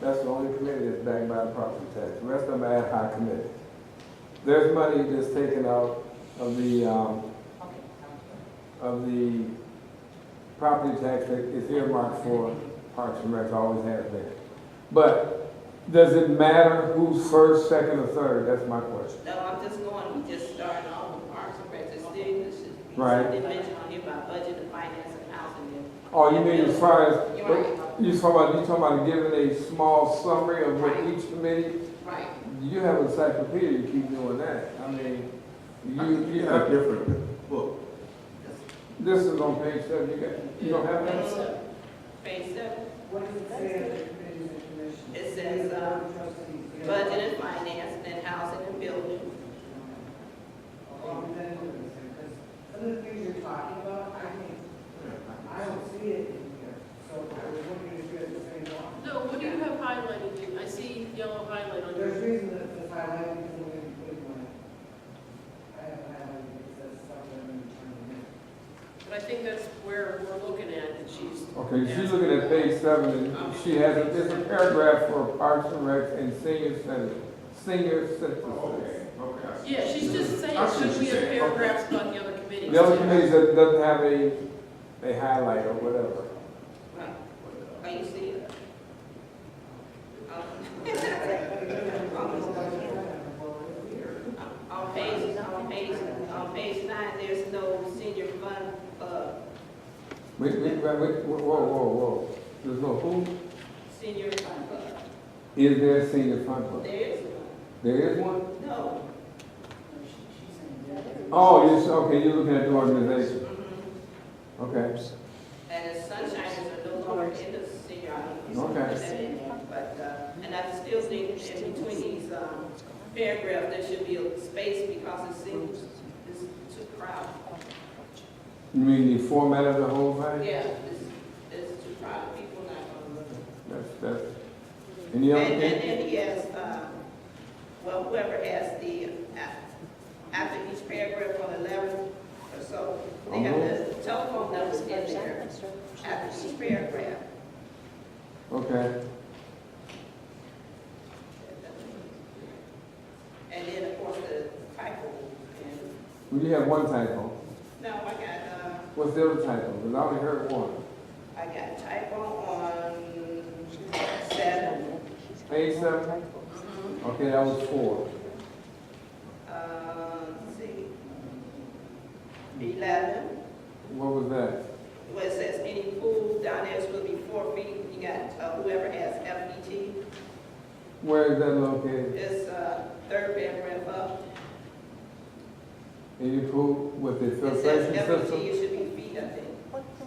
That's the only committee that's backed by the property tax. The rest of them are ad hoc committees. There's money that's taken out of the property tax that is earmarked for Parks and Rec, always has been. But does it matter who's first, second, or third? That's my question. No, I'm just going, we just started off with Parks and Rec. It's still, Right. They mentioned on here about budget and finance and housing. Oh, you mean as far as, You're right. you talking about giving a small summary of what Right. each committee? Right. You have an encyclopedia, you keep doing that. I mean, you have a different book. this is on page 7, you don't have that? Page 7. What does it say under committees and commissions? It says, Trustees. budget and finance, and housing and building. Then what does it say? Because some of the things you're talking about, I think, I don't see it in here. So I was looking if you had the same one. No, what do you have highlighted? I see yellow highlight on There's your. reason that it's highlighted because I'm going to put one. I have highlighted because that's something I'm trying to make. But I think that's where we're looking at, and she's. Okay, she's looking at page 7, and she has, there's a paragraph for Parks and Rec and senior center, senior citizens. Okay. Yeah, she's just saying, I see what should we you're have saying. paragraphs about the other committees? The other committees that doesn't have a highlight or whatever. Are you seeing it? On page 9, there's no senior fund, Wait, whoa. There's no who? senior fund club. Is there a senior fund club? There is one. There is one? No. Oh, yes, okay, you're looking at the organization. Mhm. Okay. And the Sunshiners are no longer in the senior. Okay. But, and I still think in between these, paragraphs, there should be a space because it seems it's too crowded. You mean the format of the whole thing? Yeah, it's too crowded, people not gonna look. That's, any other And thing? then he has, well, whoever has the, after each paragraph on 11 or so, they have the telephone numbers in there after each paragraph. Okay. And then, of course, the typo. And, Well, you have one typo. no, I got, What's the other typo? Because I only heard one. I got typo on 7. Page 7? Mhm. Okay, that was 4. Let's see. 11. What was that? Where it says any pool down there is going to be 4 feet. You got whoever has FET. Where is that located? It's third paragraph up. Any pool with the It says filtration FET, system? it should be feet, I think.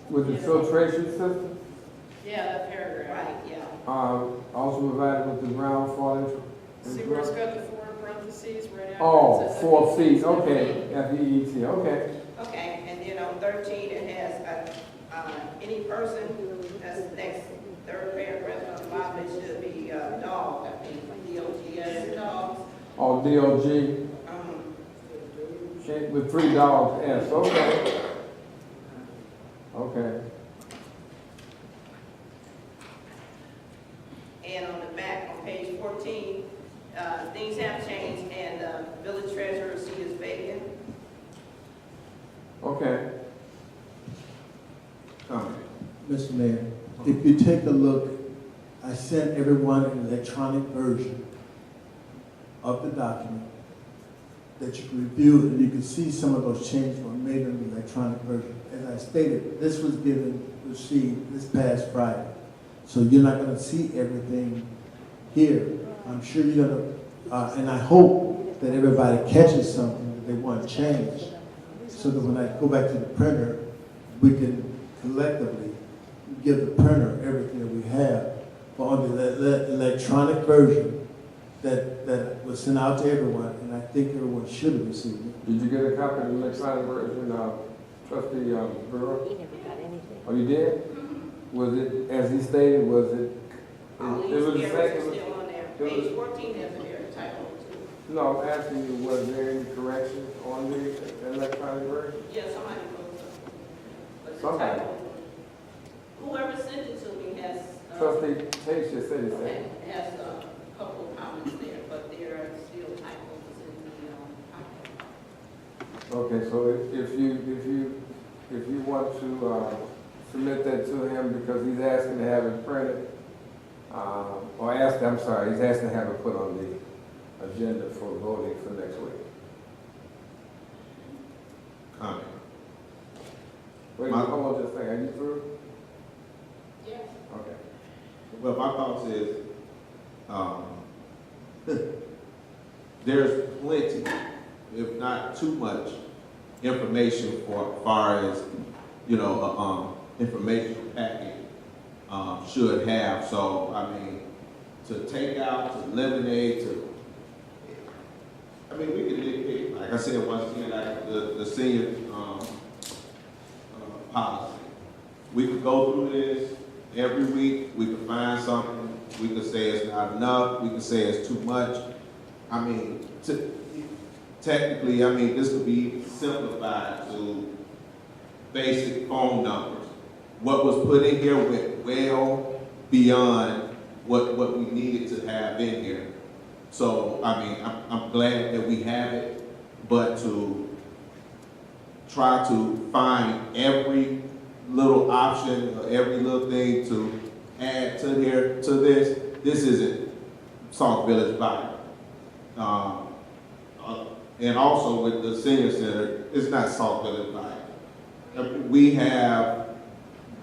With the filtration system? Yeah, that paragraph. Right, yeah. Also provided with the ground falling. See where it's got the 4 in parentheses right after? Oh, it says 4 FET. feet, okay, FEET, okay. Okay, and then on 13, it has any person, that's the next third paragraph on the bottom, it should be dog, I think, DOGS, dogs. Oh, DOG, with 3 dogs, S, okay. Okay, And on the back, on page 14, things have changed, and village treasurer seat is vacant. okay. Comment. Mr. Mayor, if you take a look, I sent everyone an electronic version of the document that you can review, and you can see some of those changes were made in the electronic version. As I stated, this was received this past Friday. So you're not gonna see everything here. I'm sure you're gonna, and I hope that everybody catches something that they want to change, so that when I go back to the printer, we can collectively give the printer everything that we have. But on the electronic version that was sent out to everyone, and I think everyone should have received it. Did you get a copy of the electronic version, trustee Brewer? He never got anything. Oh, you did? Was it, as he stated, was it? All It these was the errors are same. still on there. it was- Page 14 has an error typo too. No, I'm asking you, was there any corrections on the electronic version? Yeah, somebody wrote something. But the Somebody. typo, whoever sent it to me has, Trustee Tate just said it, okay, has a couple of comments there, but there are still typos in the typo. Okay, so if you want to, submit that to him because he's asking to have it printed, he's asking to have it put on the agenda for voting for next week. Comment. Wait, hold on just a second, are you through? Yes. Okay. Well, my thoughts is, there's plenty, if not too much, information for as far as, information packet should have. So, I mean, to take out, to eliminate, I mean, we can nitpick, like I said, once again, like the senior policy. We could go through this every week, we could find something, we could say it's not enough, we could say it's too much. I mean, technically, I mean, this could be simplified to basic phone numbers. What was put in here went well beyond what we needed to have in here. So, I mean, I'm glad that we have it, but to try to find every little option or every little thing to add to this isn't Sauk Village Bible. And also with the senior center, it's not Sauk Village Bible. We have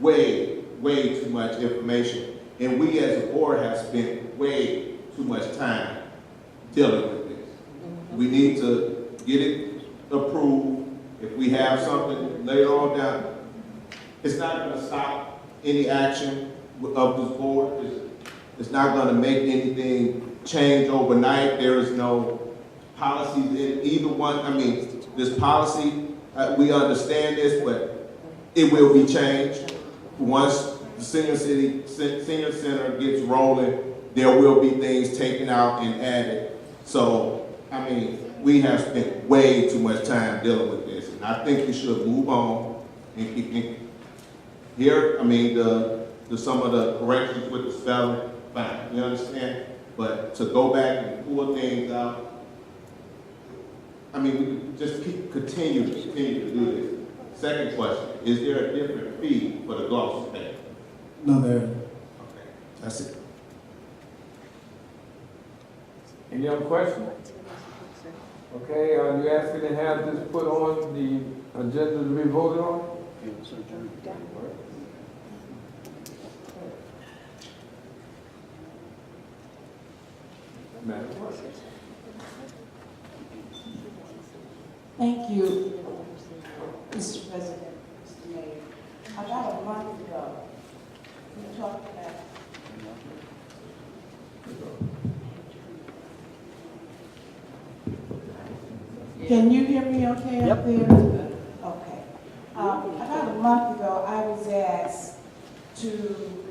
way too much information, and we as a board have spent way too much time dealing with this. We need to get it approved. If we have something later on down, it's not going to stop any action of this board. It's not going to make anything change overnight. There is no policies in either one. I mean, this policy, we understand this, but it will be changed. Once the senior center gets rolling, there will be things taken out and added. So, I mean, we have spent way too much time dealing with this, and I think we should move on and keep here. I mean, some of the corrections with the spelling, fine, you understand? But to go back and pull things out, I mean, we could just continue to do this. Second question, is there a different fee for the glossy paper? No, there isn't. Okay, that's it. Any other questions? Okay, are you asking to have this put on the agenda to be voted on? Madam Clerk. Thank you, Mr. President, Mr. Mayor. About a month ago, we talked about Can you hear me okay up there? Okay. About a month ago, I was asked to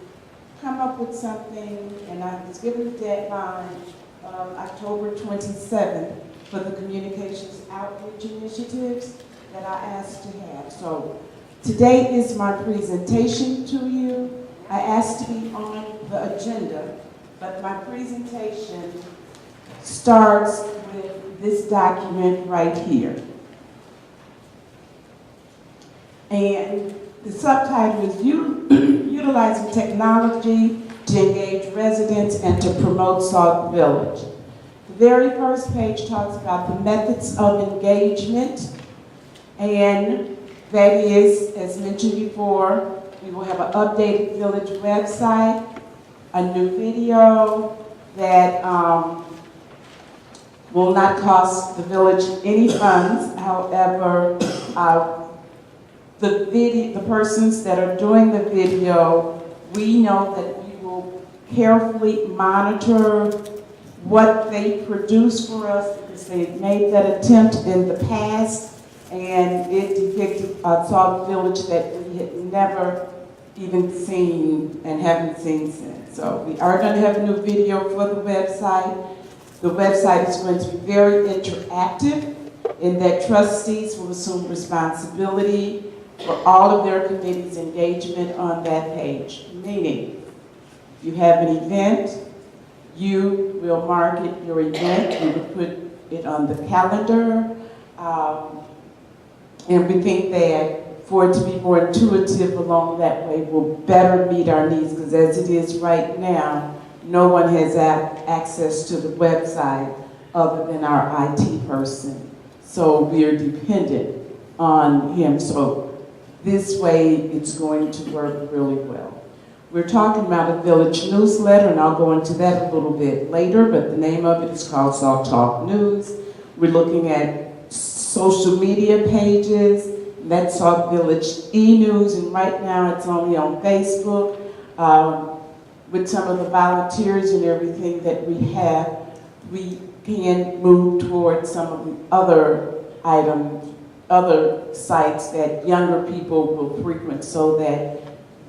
come up with something, and I was given the deadline of October 27th for the communications outreach initiatives that I asked to have. So today is my presentation to you. I asked to be on the agenda, but my presentation starts with this document right here. And the subtitle is Utilizing Technology to Engage Residents and to Promote Sauk Village. The very first page talks about the methods of engagement, and that is, as mentioned before, we will have an updated village website, a new video that will not cost the village any funds. However, the persons that are doing the video, we know that we will carefully monitor what they produce for us, because they made that attempt in the past, and it depicted a Sauk Village that we had never even seen and haven't seen since. So we are going to have a new video for the website. The website is going to be very interactive in that trustees will assume responsibility for all of their committee's engagement on that page. Meaning, you have an event, you will market your event, you will put it on the calendar, and we think that for it to be more intuitive along that way will better meet our needs, because as it is right now, no one has access to the website other than our IT person. So we are dependent on him. So this way it's going to work really well. We're talking about a village newsletter, and I'll go into that a little bit later, but the name of it is called Sauk Talk News. We're looking at social media pages. That's Sauk Village e-news, and right now it's only on Facebook. with some of the volunteers and everything that we have, we can move towards some of the other items, other sites that younger people will frequent so that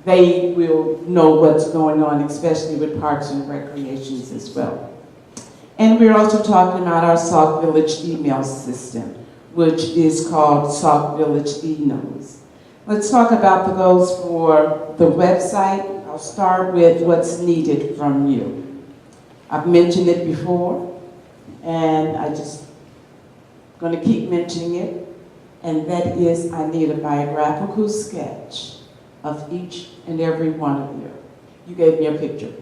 they will know what's going on, especially with parks and recreations as well. And we're also talking about our Sauk Village email system, which is called Sauk Village e-News. Let's talk about the goals for the website. I'll start with what's needed from you. I've mentioned it before, and I just going to keep mentioning it, and that is I need a biographical sketch of each and every one of you. You gave me a picture.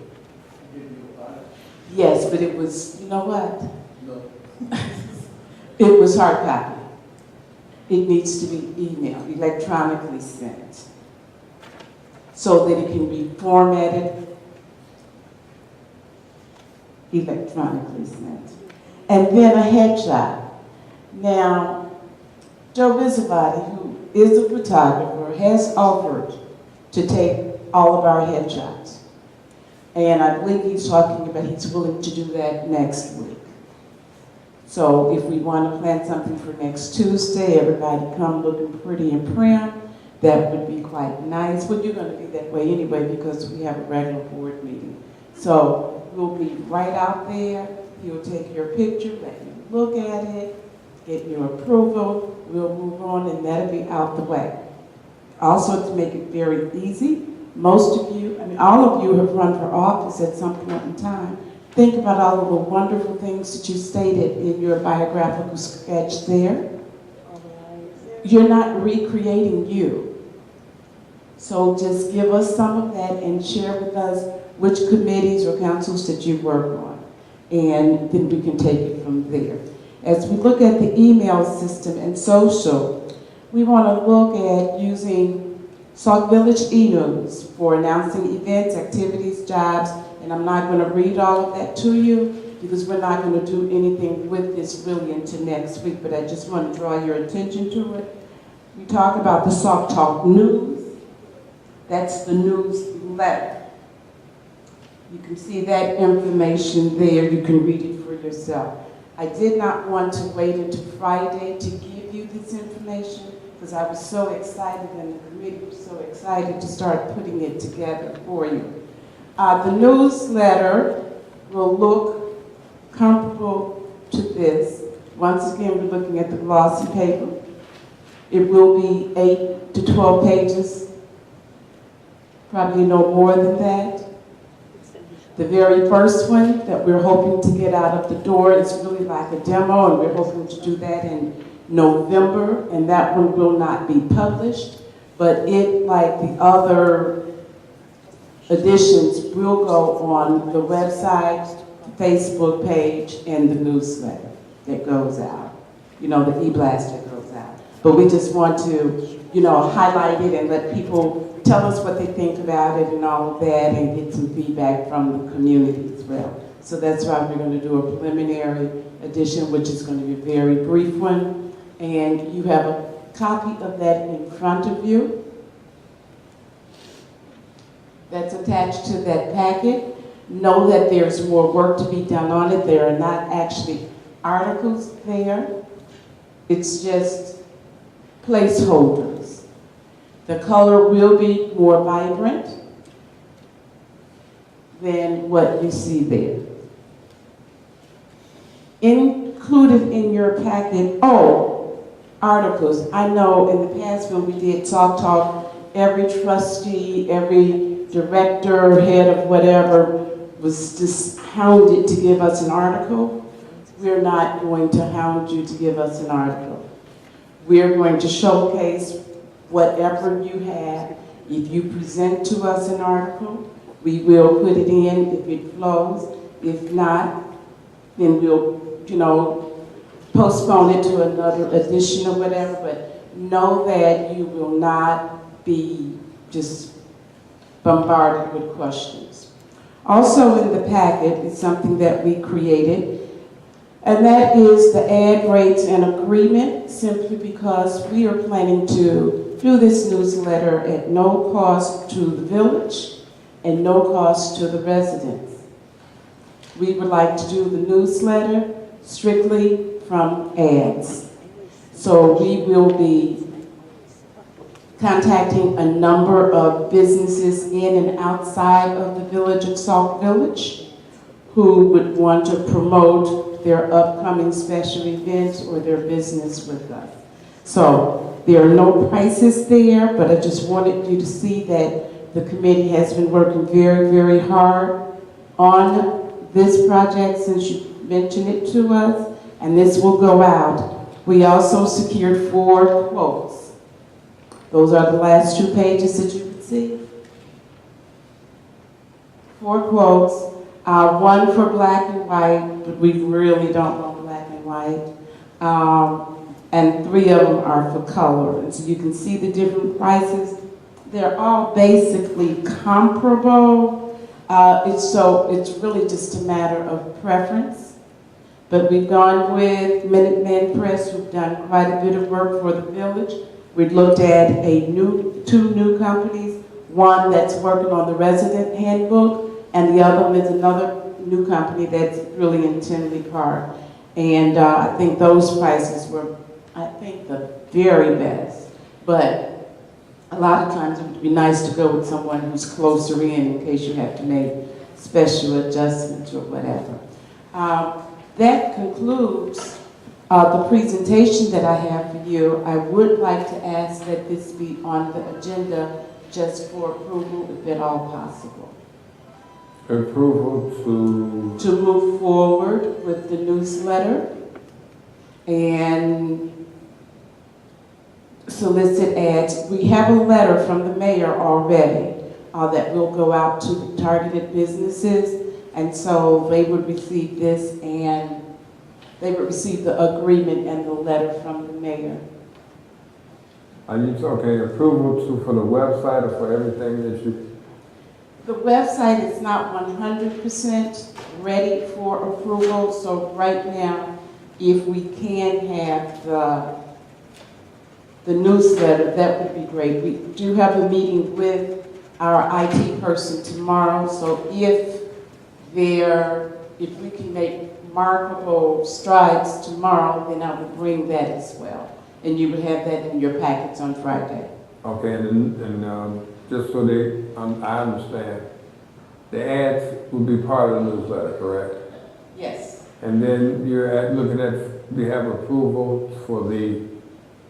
Yes, but it was, you know what? No. It was hard copy. It needs to be emailed, electronically sent, so that it can be formatted, electronically sent. And then a headshot. Now, Joe Visibody, who is a photographer, has offered to take all of our headshots. And I believe he's talking about he's willing to do that next week. So if we want to plan something for next Tuesday, everybody come looking pretty and prim, that would be quite nice. Well, you're going to be that way anyway because we have a regular board meeting. So we'll be right out there. He'll take your picture, let you look at it, get your approval. We'll move on, and that'll be out the way. Also, to make it very easy, most of you, I mean, all of you have run for office at some point in time. Think about all of the wonderful things that you stated in your biographical sketch there. You're not recreating you. So just give us some of that and share with us which committees or councils that you work on. And then we can take it from there. As we look at the email system and social, we want to look at using Sauk Village e-News for announcing events, activities, jobs, and I'm not going to read all of that to you because we're not going to do anything with this really until next week, but I just want to draw your attention to it. We talk about the Sauk Talk News. That's the newsletter. You can see that information there. You can read it for yourself. I did not want to wait until Friday to give you this information because I was so excited and the committee was so excited to start putting it together for you. The newsletter will look comparable to this. Once again, we're looking at the glossy paper. It will be 8 to 12 pages, probably no more than that. The very first one that we're hoping to get out of the door is really like a demo, and we're hoping to do that in November, and that one will not be published, but it, like the other editions, will go on the website, Facebook page, and the newsletter that goes out. You know, the e-blast that goes out. But we just want to, you know, highlight it and let people tell us what they think about it and all of that and get some feedback from the community as well. So that's why we're going to do a preliminary edition, which is going to be a very brief one. And you have a copy of that in front of you. That's attached to that packet. Know that there's more work to be done on it. There are not actually articles there. It's just placeholders. The color will be more vibrant than what you see there. Included in your packet, articles. I know in the past when we did Sauk Talk, every trustee, every director, head of whatever, was just hounded to give us an article. We're not going to hound you to give us an article. We're going to showcase whatever you have. If you present to us an article, we will put it in if it flows. If not, then we'll, you know, postpone it to another edition or whatever, but know that you will not be just bombarded with questions. Also in the packet is something that we created, and that is the ad rates and agreement, simply because we are planning to do this newsletter at no cost to the village and no cost to the residents. We would like to do the newsletter strictly from ads. So we will be contacting a number of businesses in and outside of the village of Sauk Village who would want to promote their upcoming special events or their business with us. So there are no prices there, but I just wanted you to see that the committee has been working very, very hard on this project since you mentioned it to us, and this will go out. We also secured 4 quotes. Those are the last 2 pages that you can see. 4 quotes. One for black and white, but we really don't want black and white. And 3 of them are for color. And so you can see the different prices. They're all basically comparable. It's really just a matter of preference. But we've gone with Minuteman Press, who've done quite a bit of work for the village. We've looked at 2 new companies, one that's working on the resident handbook, and the other one is another new company that's really in Tinley Park. And I think those prices were, the very best. But a lot of times it would be nice to go with someone who's closer in case you have to make special adjustments or whatever. That concludes the presentation that I have for you. I would like to ask that this be on the agenda just for approval, if at all possible. Approval to move forward with the newsletter and solicit ads. We have a letter from the mayor already that will go out to the targeted businesses, and so they would receive this and they would receive the agreement and the letter from the mayor. Are you talking approval for the website or for everything that you? The website is not 100% ready for approval, so right now, if we can have the newsletter, that would be great. We do have a meeting with our IT person tomorrow, so if we can make remarkable strides tomorrow, then I would bring that as well. And you would have that in your packets on Friday. Okay, and just so I understand, the ads will be part of the newsletter, correct? Yes. And then you're looking at, we have approval for the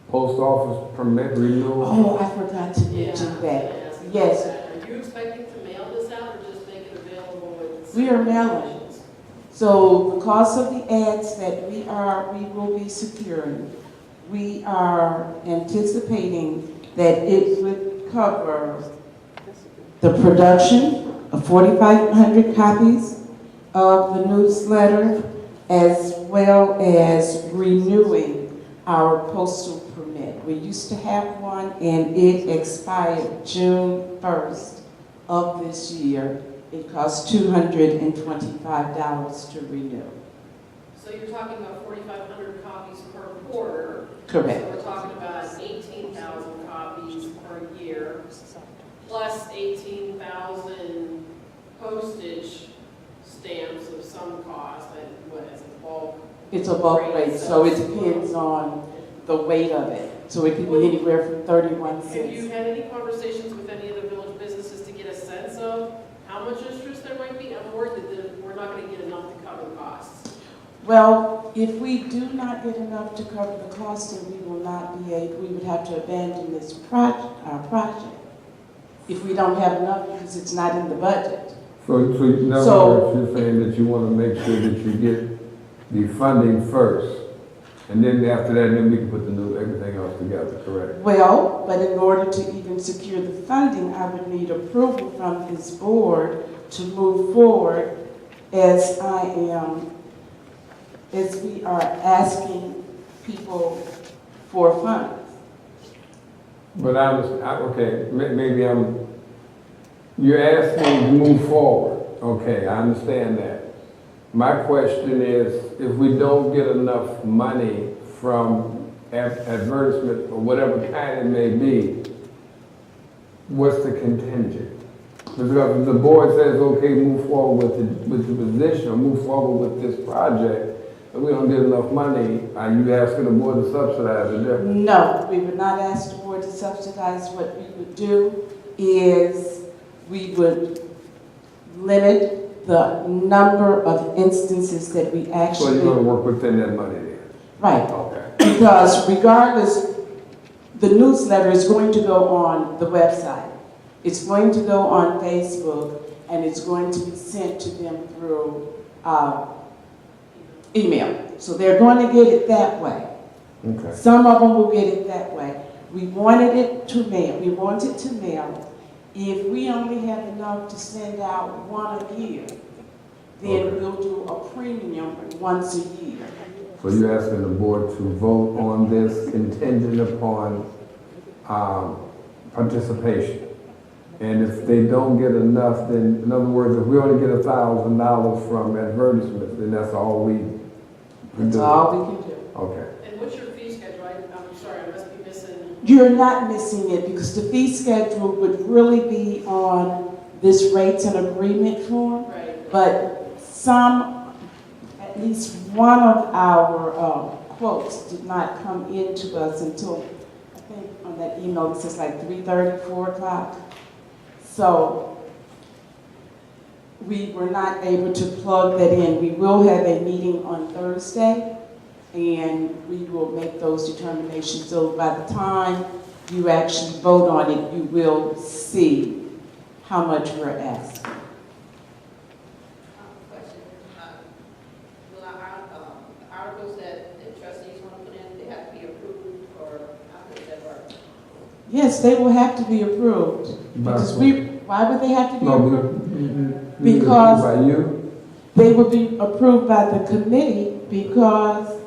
post office permit renewal? Oh, I forgot to mention that. Yes. Are you expecting to mail this out or just make it available with? We are mailing. So because of the ads that we will be securing, we are anticipating that it would cover the production of 4,500 copies of the newsletter, as well as renewing our postal permit. We used to have one and it expired June 1st of this year. It costs $225 to renew. So you're talking about 4,500 copies per quarter. Correct. So we're talking about 18,000 copies per year, plus 18,000 postage stamps of some cost, and what is it, bulk? It's a bulk rate, so it depends on the weight of it. So it could be anywhere from 31 cents. Have you had any conversations with any of the village businesses to get a sense of how much interest there might be? I'm worried that we're not going to get enough to cover costs. Well, if we do not get enough to cover the cost, then we will not be able, we would have to abandon this project. If we don't have enough, because it's not in the budget. So in other words, you're saying that you want to make sure that you get the funding first, and then after that, then we can put everything else together, correct? Well, but in order to even secure the funding, I would need approval from this board to move forward as we are asking people for funds. But you're asking to move forward. Okay, I understand that. My question is, if we don't get enough money from advertisement or whatever kind it may be, what's the contingent? Because if the board says, okay, move forward with the position, or move forward with this project, and we don't get enough money, are you asking the board to subsidize it? There? No, we would not ask the board to subsidize. What we would do is we would limit the number of instances that we So actually. you're gonna work within that money then? Right. Okay. Because regardless, the newsletter is going to go on the website. It's going to go on Facebook, and it's going to be sent to them through email. So they're going to get it that way. Okay. Some of them will get it that way. We wanted it to mail. We want it to mail. If we only have enough to send out one a year, then we'll do a premium once a year. So you're asking the board to vote on this contingent upon participation. And if they don't get enough, then, in other words, if we only get $1,000 from advertisements, then that's all we can That's do. all we can do. Okay. And what's your fee schedule? I'm sorry, I must be missing. You're not missing it because the fee schedule would really be on this rates and agreement form. Right. But at least one of our quotes did not come into us until, I think on that email, it says like 3:30, 4 o'clock. So we were not able to plug that in. We will have a meeting on Thursday, and we will make those determinations. So by the time you actually vote on it, you will see how much we're asking. Question. Will the articles that the trustees want to put in, they have to be approved, or how does that work? Yes, they will have to be approved. Because why would they have to be approved? Because by you? they would be approved by the committee, because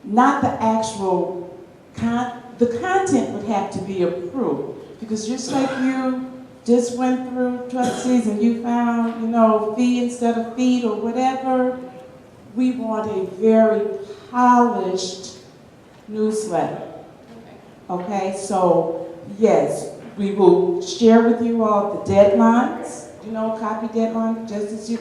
not the actual, the content would have to be approved. Because just like you just went through trustees and you found, fee instead of feed or whatever, we want a very polished newsletter. Okay, so yes, we will share with you all the deadlines, copy deadline, just as you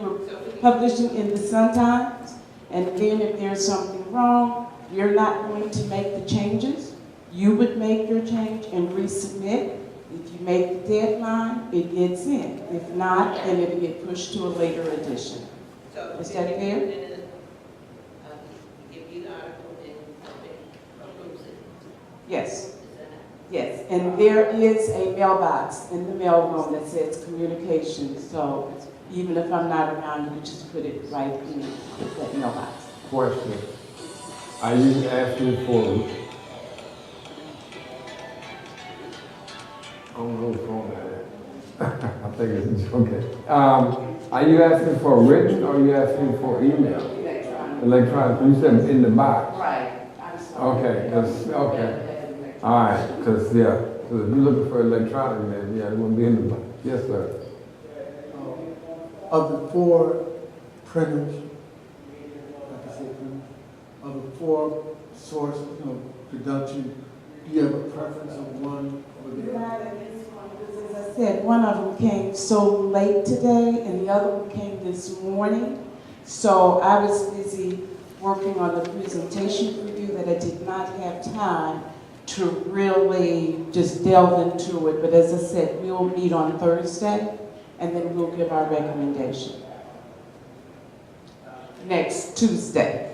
were publishing in the Sun-Times. And then if there's something wrong, we're not going to make the changes. You would make your change and resubmit. If you make the deadline, it gets in. If not, then it'll get pushed to a later edition. So Is that fair? Give you the article and approves it. Yes. Yes, and there is a mailbox in the mailroom that says communications. So even if I'm not around, you can just put it right in that mailbox. Question. Are you asking for, I don't know who's phone that is. I think it's, okay. Are you asking for written or are you asking for email? Electronic. Electronic, you said in the box. Right, I'm sorry. Okay, okay. All right, because, yeah, so if you're looking for electronic, then, yeah, it won't be in the box. Yes, sir. Of the 4 printers, like I said, of the 4 source, production, do you have a preference of one or the other? As I said, one of them came so late today and the other one came this morning. So I was busy working on the presentation for you that I did not have time to really just delve into it. But as I said, we'll meet on Thursday and then we'll give our recommendation next Tuesday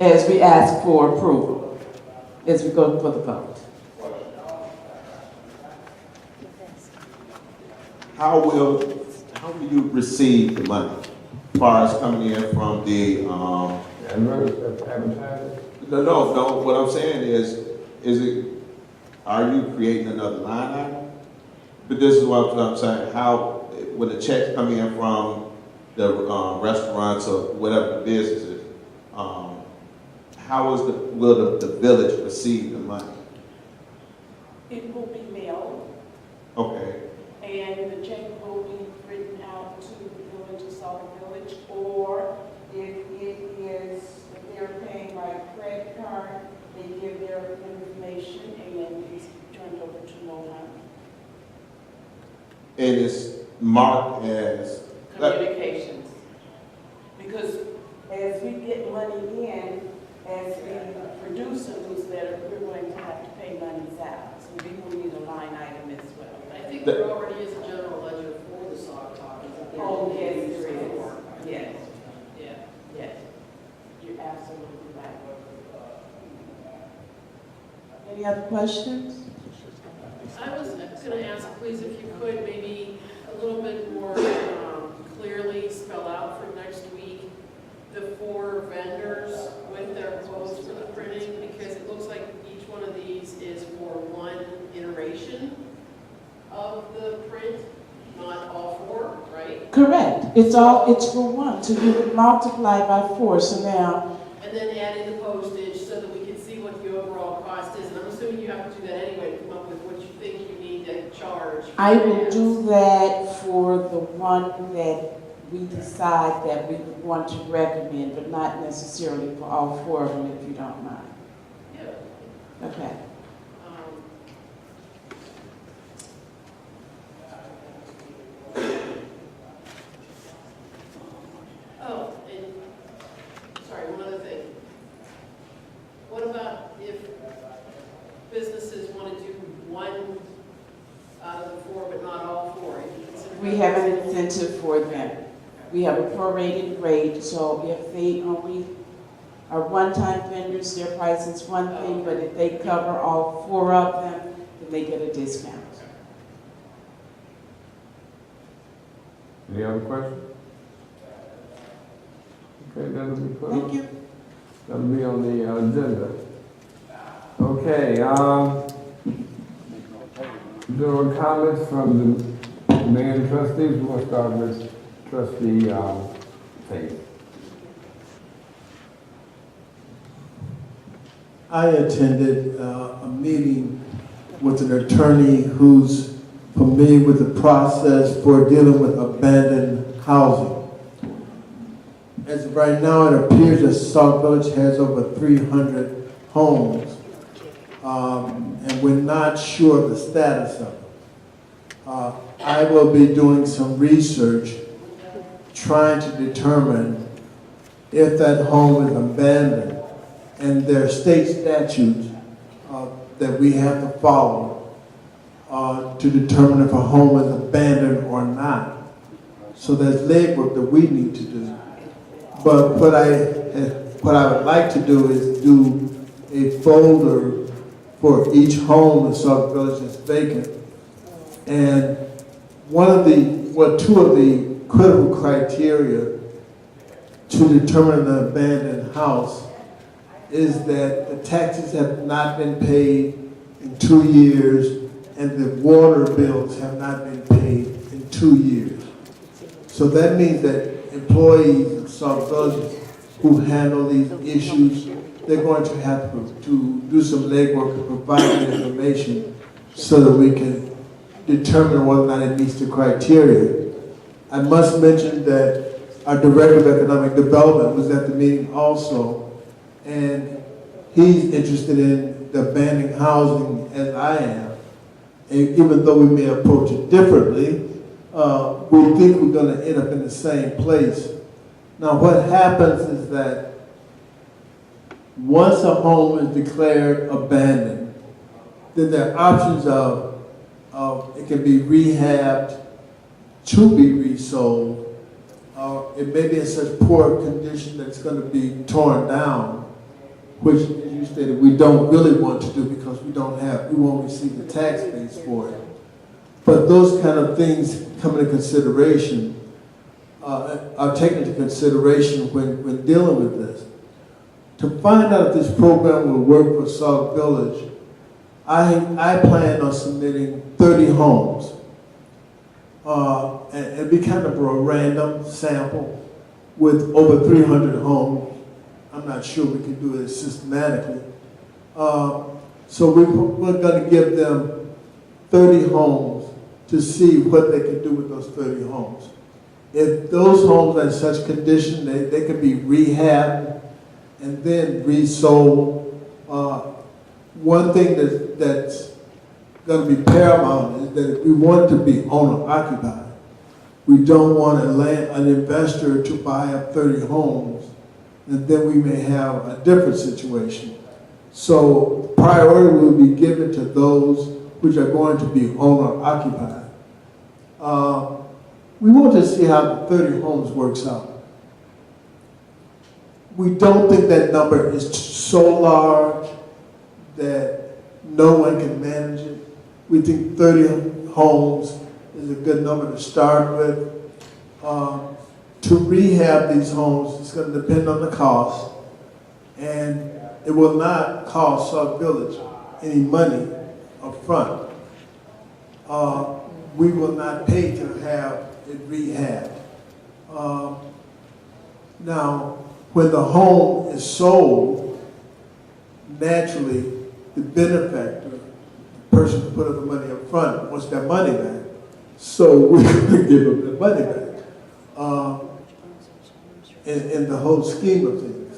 as we ask for approval, as we go for the vote. How will you receive the money? As far as coming in from the, Advertising? no, what I'm saying is are you creating another line item? But this is what I'm saying, how, when the checks come in from the restaurants or whatever the business is, how will the village receive the money? It will be mailed, Okay, and the check will be written out to the village of Sauk Village, or if they're paying by credit card, they give their information and it's turned over to Mohan. it is marked as, Communications. Because as we get money in, as we produce a newsletter, we're going to have to pay monies out. So we will need a line item as well. I think there already is a general ledger for the Sauk Talk. Oh, yes, there is. Yes, Yeah. yes. You're absolutely right. Any other questions? I was going to ask, please, if you could maybe a little bit more clearly spell out for next week the 4 vendors with their quotes for the printing, because it looks like each one of these is for one iteration of the print, not all 4, right? Correct. It's for one. So you would multiply by 4. So now, And then add in the postage so that we can see what the overall cost is. And I'm assuming you have to do that anyway to come up with what you think you need to charge. I will do that for the one that we decide that we want to recommend, but not necessarily for all 4 of them, if you don't mind. Yeah. Okay. Oh, and, sorry, one other thing. What about if businesses want to do one out of the 4, but not all 4? If you consider We have an incentive for them. We have a prorated rate, so if they only are one-time vendors, their price is one thing, but if they cover all 4 of them, then they get a discount. Any other questions? Okay, that'll be put. Thank you. That'll be on the agenda. Okay, there are comments from the mayor and trustees. We'll start with trustee Tate. I attended a meeting with an attorney who's familiar with the process for dealing with abandoned housing. As of right now, it appears that Sauk Village has over 300 homes, and we're not sure of the status of them. I will be doing some research trying to determine if that home is abandoned, and there are state statutes that we have to follow to determine if a home is abandoned or not. So there's legwork that we need to do. But what I would like to do is do a folder for each home in Sauk Village that's vacant. And two of the critical criteria to determine an abandoned house is that the taxes have not been paid in 2 years and the water bills have not been paid in 2 years. So that means that employees of Sauk Village who handle these issues, they're going to have to do some legwork and provide the information so that we can determine whether or not it meets the criteria. I must mention that our Director of Economic Development was at the meeting also, and he's interested in the abandoned housing as I am. And even though we may approach it differently, we think we're going to end up in the same place. Now, what happens is that once a home is declared abandoned, then there are options of it can be rehabbed to be resold. It may be in such poor condition that it's going to be torn down, which, as you stated, we don't really want to do because we won't receive the tax base for it. But those kind of things come into consideration, are taken into consideration when dealing with this. To find out if this program will work for Sauk Village, I plan on submitting 30 homes. And it'd be kind of a random sample with over 300 homes. I'm not sure we can do it systematically. So we're going to give them 30 homes to see what they can do with those 30 homes. If those homes are in such condition, they can be rehabbed and then resold. One thing that's going to be paramount is that if we want it to be owner occupied, we don't want an investor to buy up 30 homes, and then we may have a different situation. So priority will be given to those which are going to be owner occupied. We want to see how the 30 homes works out. We don't think that number is so large that no one can manage it. We think 30 homes is a good number to start with. To rehab these homes, it's going to depend on the cost, and it will not cost Sauk Village any money up front. We will not pay to have it rehabbed. Now, when the home is sold, naturally, the benefactor, the person who put up the money up front, wants their money back. So we're going to give them the money back in the whole scheme of things.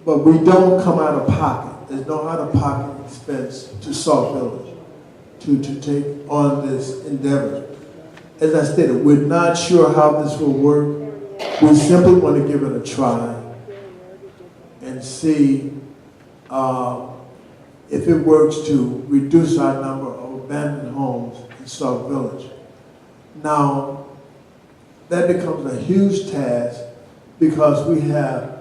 But we don't come out of pocket. There's no out-of-pocket expense to Sauk Village to take on this endeavor. As I stated, we're not sure how this will work. We simply want to give it a try and see if it works to reduce our number of abandoned homes in Sauk Village. Now, that becomes a huge task because we have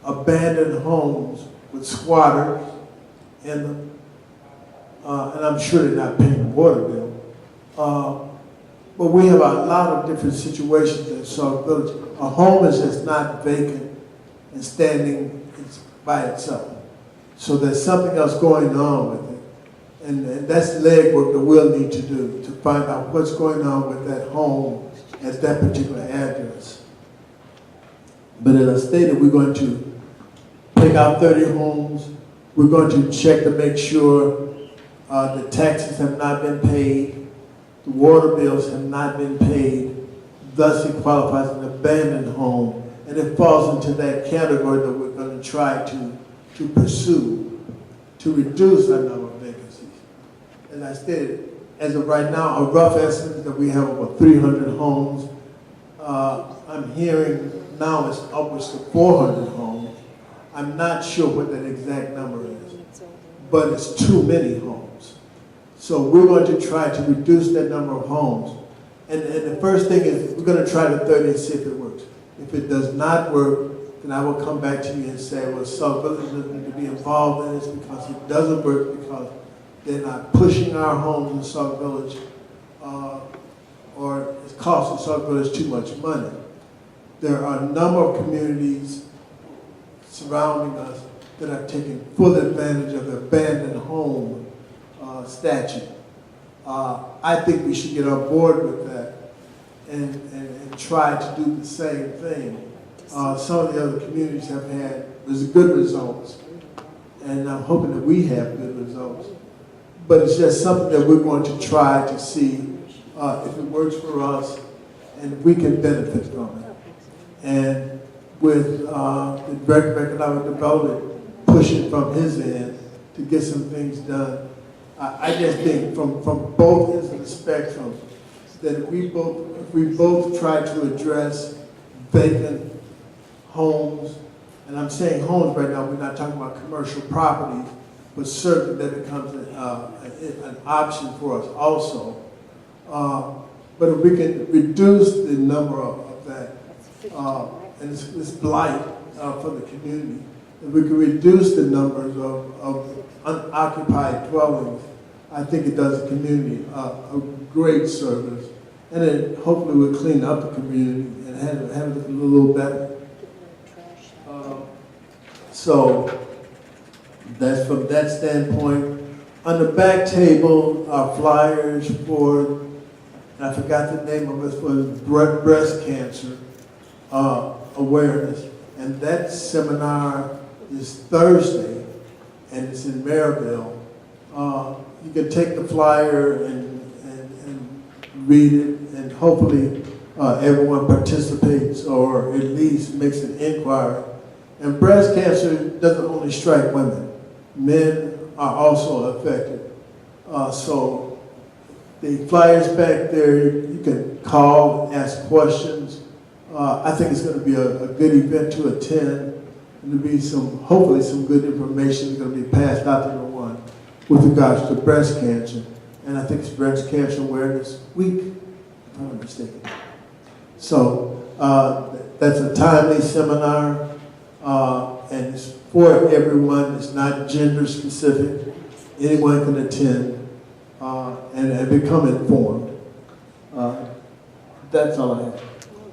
abandoned homes with squatters in them, and I'm sure they're not paying the water bill. But we have a lot of different situations in Sauk Village. A home is just not vacant and standing by itself. So there's something else going on with it. And that's the legwork that we'll need to do to find out what's going on with that home at that particular address. But as I stated, we're going to pick out 30 homes. We're going to check to make sure the taxes have not been paid, the water bills have not been paid, thus it qualifies as an abandoned home, and it falls into that category that we're going to try to pursue to reduce our number of vacancies. As I stated, as of right now, a rough estimate is that we have over 300 homes. I'm hearing now it's upwards to 400 homes. I'm not sure what that exact number is, but it's too many homes. So we're going to try to reduce that number of homes. And the first thing is we're going to try the 30 and see if it works. If it does not work, then I will come back to you and say, well, Sauk Village doesn't need to be involved in this because it doesn't work because they're not pushing our homes in Sauk Village or it's costing Sauk Village too much money. There are a number of communities surrounding us that are taking full advantage of the abandoned home statute. I think we should get on board with that and try to do the same thing. Some of the other communities have had good results, and I'm hoping that we have good results. But it's just something that we're going to try to see if it works for us and if we can benefit from it. And with the Director of Economic Development pushing from his end to get some things done, I just think from both ends of the spectrum that if we both try to address vacant homes, and I'm saying homes right now, we're not talking about commercial properties, but certainly that becomes an option for us also. But if we can reduce the number of that, and this blight for the community, if we can reduce the numbers of unoccupied dwellings, I think it does the community a great service. And it hopefully will clean up the community and have it a little better. So that's from that standpoint. On the back table are flyers for, I forgot the name of it, for breast cancer awareness. And that seminar is Thursday, and it's in Maryville. You can take the flyer and read it, and hopefully everyone participates or at least makes an inquiry. And breast cancer doesn't only strike women. Men are also affected. So the flyers back there, you can call, ask questions. I think it's going to be a good event to attend. And there'll be hopefully some good information going to be passed out to everyone with regards to breast cancer. And I think it's Breast Cancer Awareness Week, if I'm not mistaken. So that's a timely seminar, and it's for everyone. It's not gender specific. Anyone can attend and become informed. That's all I have.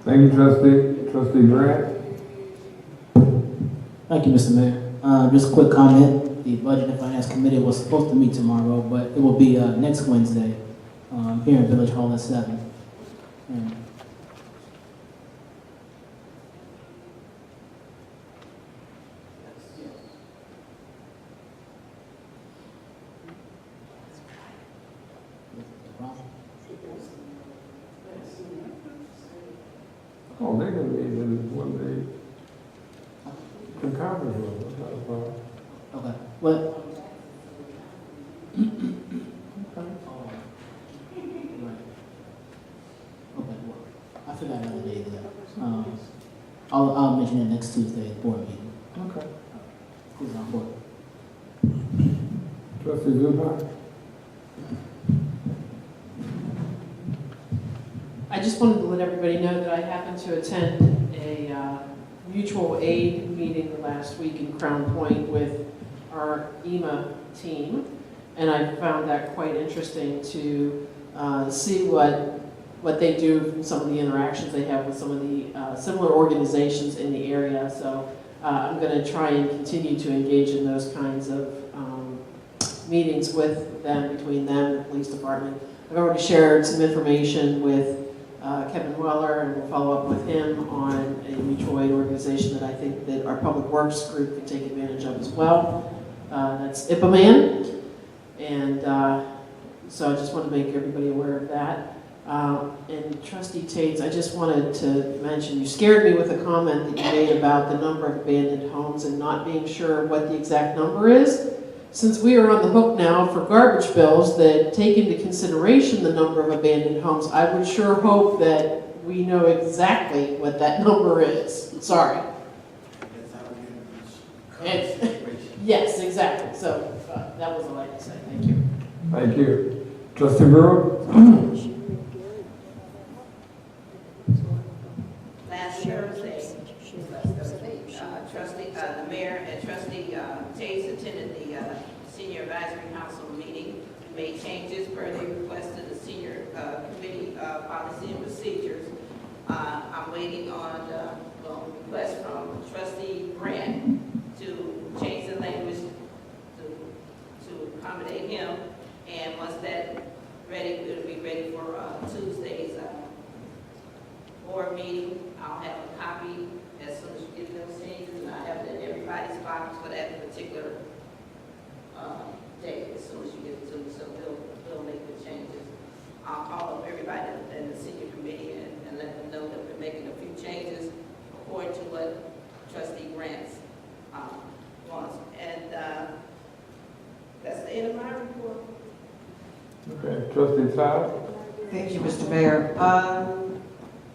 Thank you, Trustee. Trustee Grant? Thank you, Mr. Mayor. Just a quick comment. The Budget and Finance Committee was supposed to meet tomorrow, but it will be next Wednesday here in Village Hall at 7. And Oh, they're gonna be in one day. In conference room, that's not a problem. okay. Well, okay. Well, I forgot another day there. I'll mention it next Tuesday at board meeting. Okay. Who's on board? Trustee Zupan? I just wanted to let everybody know that I happened to attend a mutual aid meeting last week in Crown Point with our EMA team, and I found that quite interesting to see what they do from some of the interactions they have with some of the similar organizations in the area. So I'm going to try and continue to engage in those kinds of meetings with them, between them and the police department. I've already shared some information with Kevin Weller, and we'll follow up with him on a mutual aid organization that I think that our public works group can take advantage of as well. That's IPAMAN, and so I just want to make everybody aware of that. And Trustee Tates, I just wanted to mention, you scared me with a comment that you made about the number of abandoned homes and not being sure what the exact number is. Since we are on the hook now for garbage bills that take into consideration the number of abandoned homes, I would sure hope that we know exactly what that number is. Sorry. Yes, exactly. So that was all I had to say. Thank you. Thank you. Trustee Brewer? Last Thursday, the mayor and Trustee Tates attended the Senior Advisory Council meeting, made changes per the request of the Senior Committee Policy and Procedures. I'm waiting on request from Trustee Grant to change the language to accommodate him. And once that's ready, it'll be ready for Tuesday's board meeting. I'll have a copy as soon as you get those changes, and I have it in everybody's box for that particular day, as soon as you get it to me, so they'll make the changes. I'll call up everybody in the senior committee and let them know that we're making a few changes according to what Trustee Grant's wants. And that's the end of my report. Okay. Trustee Todd? Thank you, Mr. Mayor.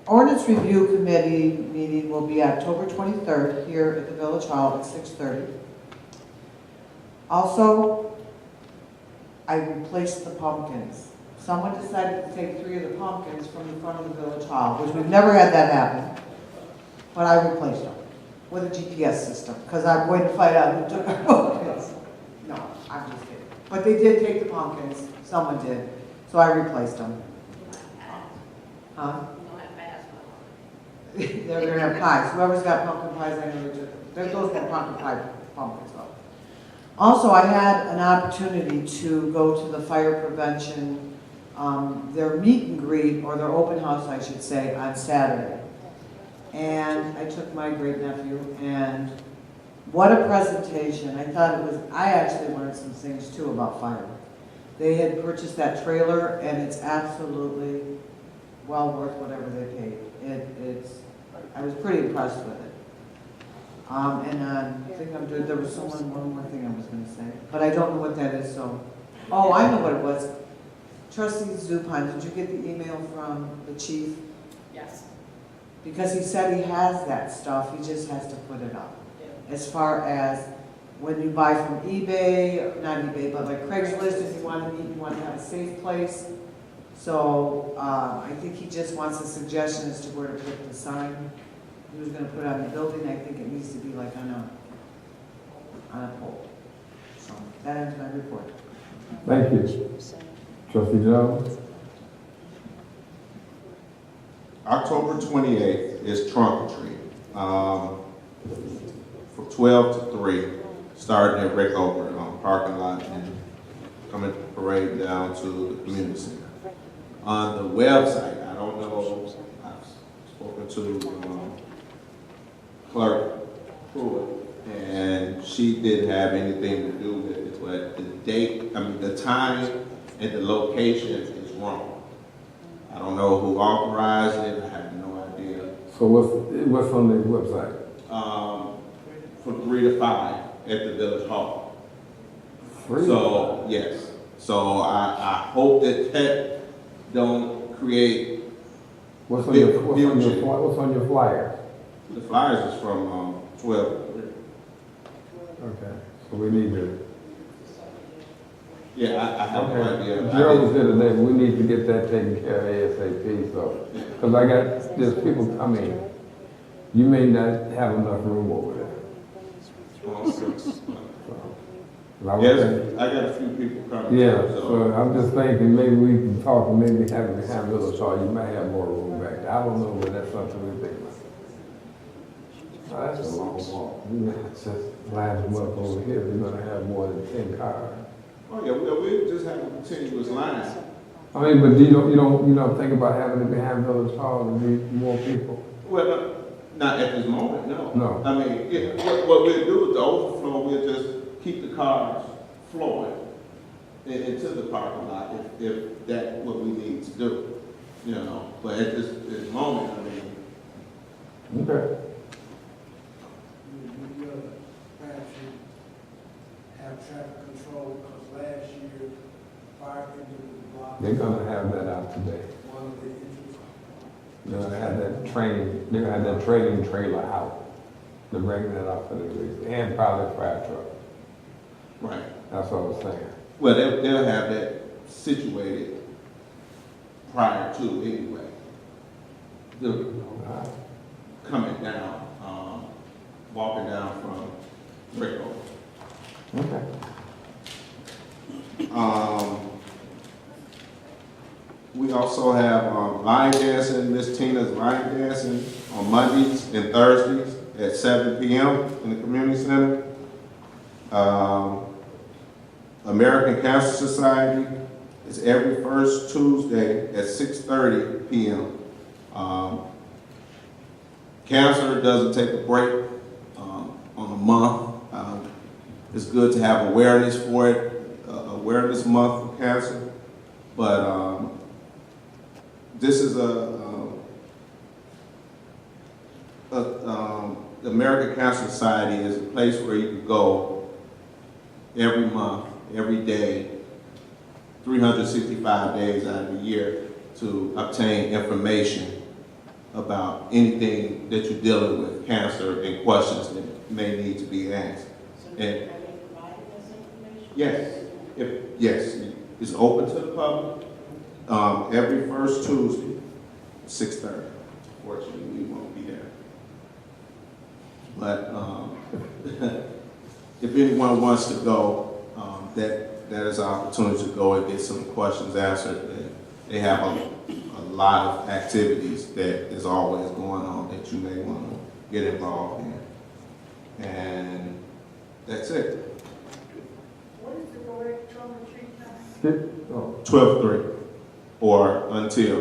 Ordinance Review Committee meeting will be October 23rd here at the Village Hall at 6:30. Also, I replaced the pumpkins. Someone decided to take 3 of the pumpkins from the front of the Village Hall, which we've never had that happen, but I replaced them with a GPS system, because I'm going to find out who took our pumpkins. No, I'm just kidding. But they did take the pumpkins, someone did, so I replaced them. Huh? They're going to have pies. Whoever's got pumpkin pies, I know they took them. Those were pumpkin pie pumpkins, though. Also, I had an opportunity to go to the fire prevention, their meet and greet, or their open house, I should say, on Saturday. And I took my great nephew, and what a presentation. I thought it was, I actually learned some things too about fire. They had purchased that trailer, and it's absolutely well worth whatever they paid. I was pretty impressed with it. I think I'm doing, there was one more thing I was going to say, but I don't know what that is, so Oh, I know what it was. Trustee Zupan, did you get the email from the chief? Yes. Because he said he has that stuff, he just has to put it up. Yeah. As far as when you buy from eBay, not eBay, but like Craigslist, if you want to meet, you want to have a safe place. So, I think he just wants a suggestion as to where to put the sign. He was gonna put it on the building, I think it needs to be like on a pole. So, that ends my report. Thank you. Trustee Jones? October 28th is trunk or treat, from 12 to 3, starting at Rickover parking lot and coming parade down to the community center. On the website, I don't know, I've spoken to Clerk Pruitt, and she didn't have anything to do with it, but the date, the time and the location is wrong. I don't know who authorized it, I have no idea. So what's on the website? From 3 to 5 at the Village Hall. 3 to So, yes, so I hope that don't create, What's on big- your, what's on your flyer? the flyers is from 12 to 3. Okay, so we need to. Yeah, I have no idea. Gerald was here today, but we need to get that taken care of ASAP, so. Because there's people, you may not have enough room over there. So, I was Yes, thinking- I got a few people coming. Yeah, so I'm just thinking maybe we can talk and maybe have it behind Village Hall, you might have more room back there. I don't know, but that's something we think about. Oh, that's a long walk. You know, it's just lines them up over here, we're gonna have more than 10 cars. Oh, yeah, we just have a continuous line. But you don't think about having it behind Village Hall to meet more people? Well, not at this moment, no. No. What we'll do with the overflow, we'll just keep the cars flowing into the parking lot if that's what we need to do, But at this moment, Okay. We perhaps should have traffic control, because last year, fire engine was blocked. They're gonna have that out today. One of the engines. They're gonna have that training trailer out. They're bringing that out for the reason, and probably a fire truck. right. That's what I was saying. Well, they'll have that situated prior to anyway. Coming down, walking down from Rickover. Okay. We also have line dancing, Miss Tina's line dancing on Mondays and Thursdays at 7 p.m. in the community center. American Cancer Society is every first Tuesday at 6:30 p.m. Cancer doesn't take a break on a month. It's good to have awareness for it, awareness month for cancer. But this is the American Cancer Society is a place where you can go every month, every day, 365 days out of the year to obtain information about anything that you're dealing with, cancer, and questions that may need to be asked. And yes, yes, it's open to the public every first Tuesday, 6:30. Fortunately, we won't be there. But if anyone wants to go, that is an opportunity to go and get some questions answered. They have a lot of activities that is always going on that you may want to get involved in. And that's it. What is the correct trunk or treat time? 12:03 or until.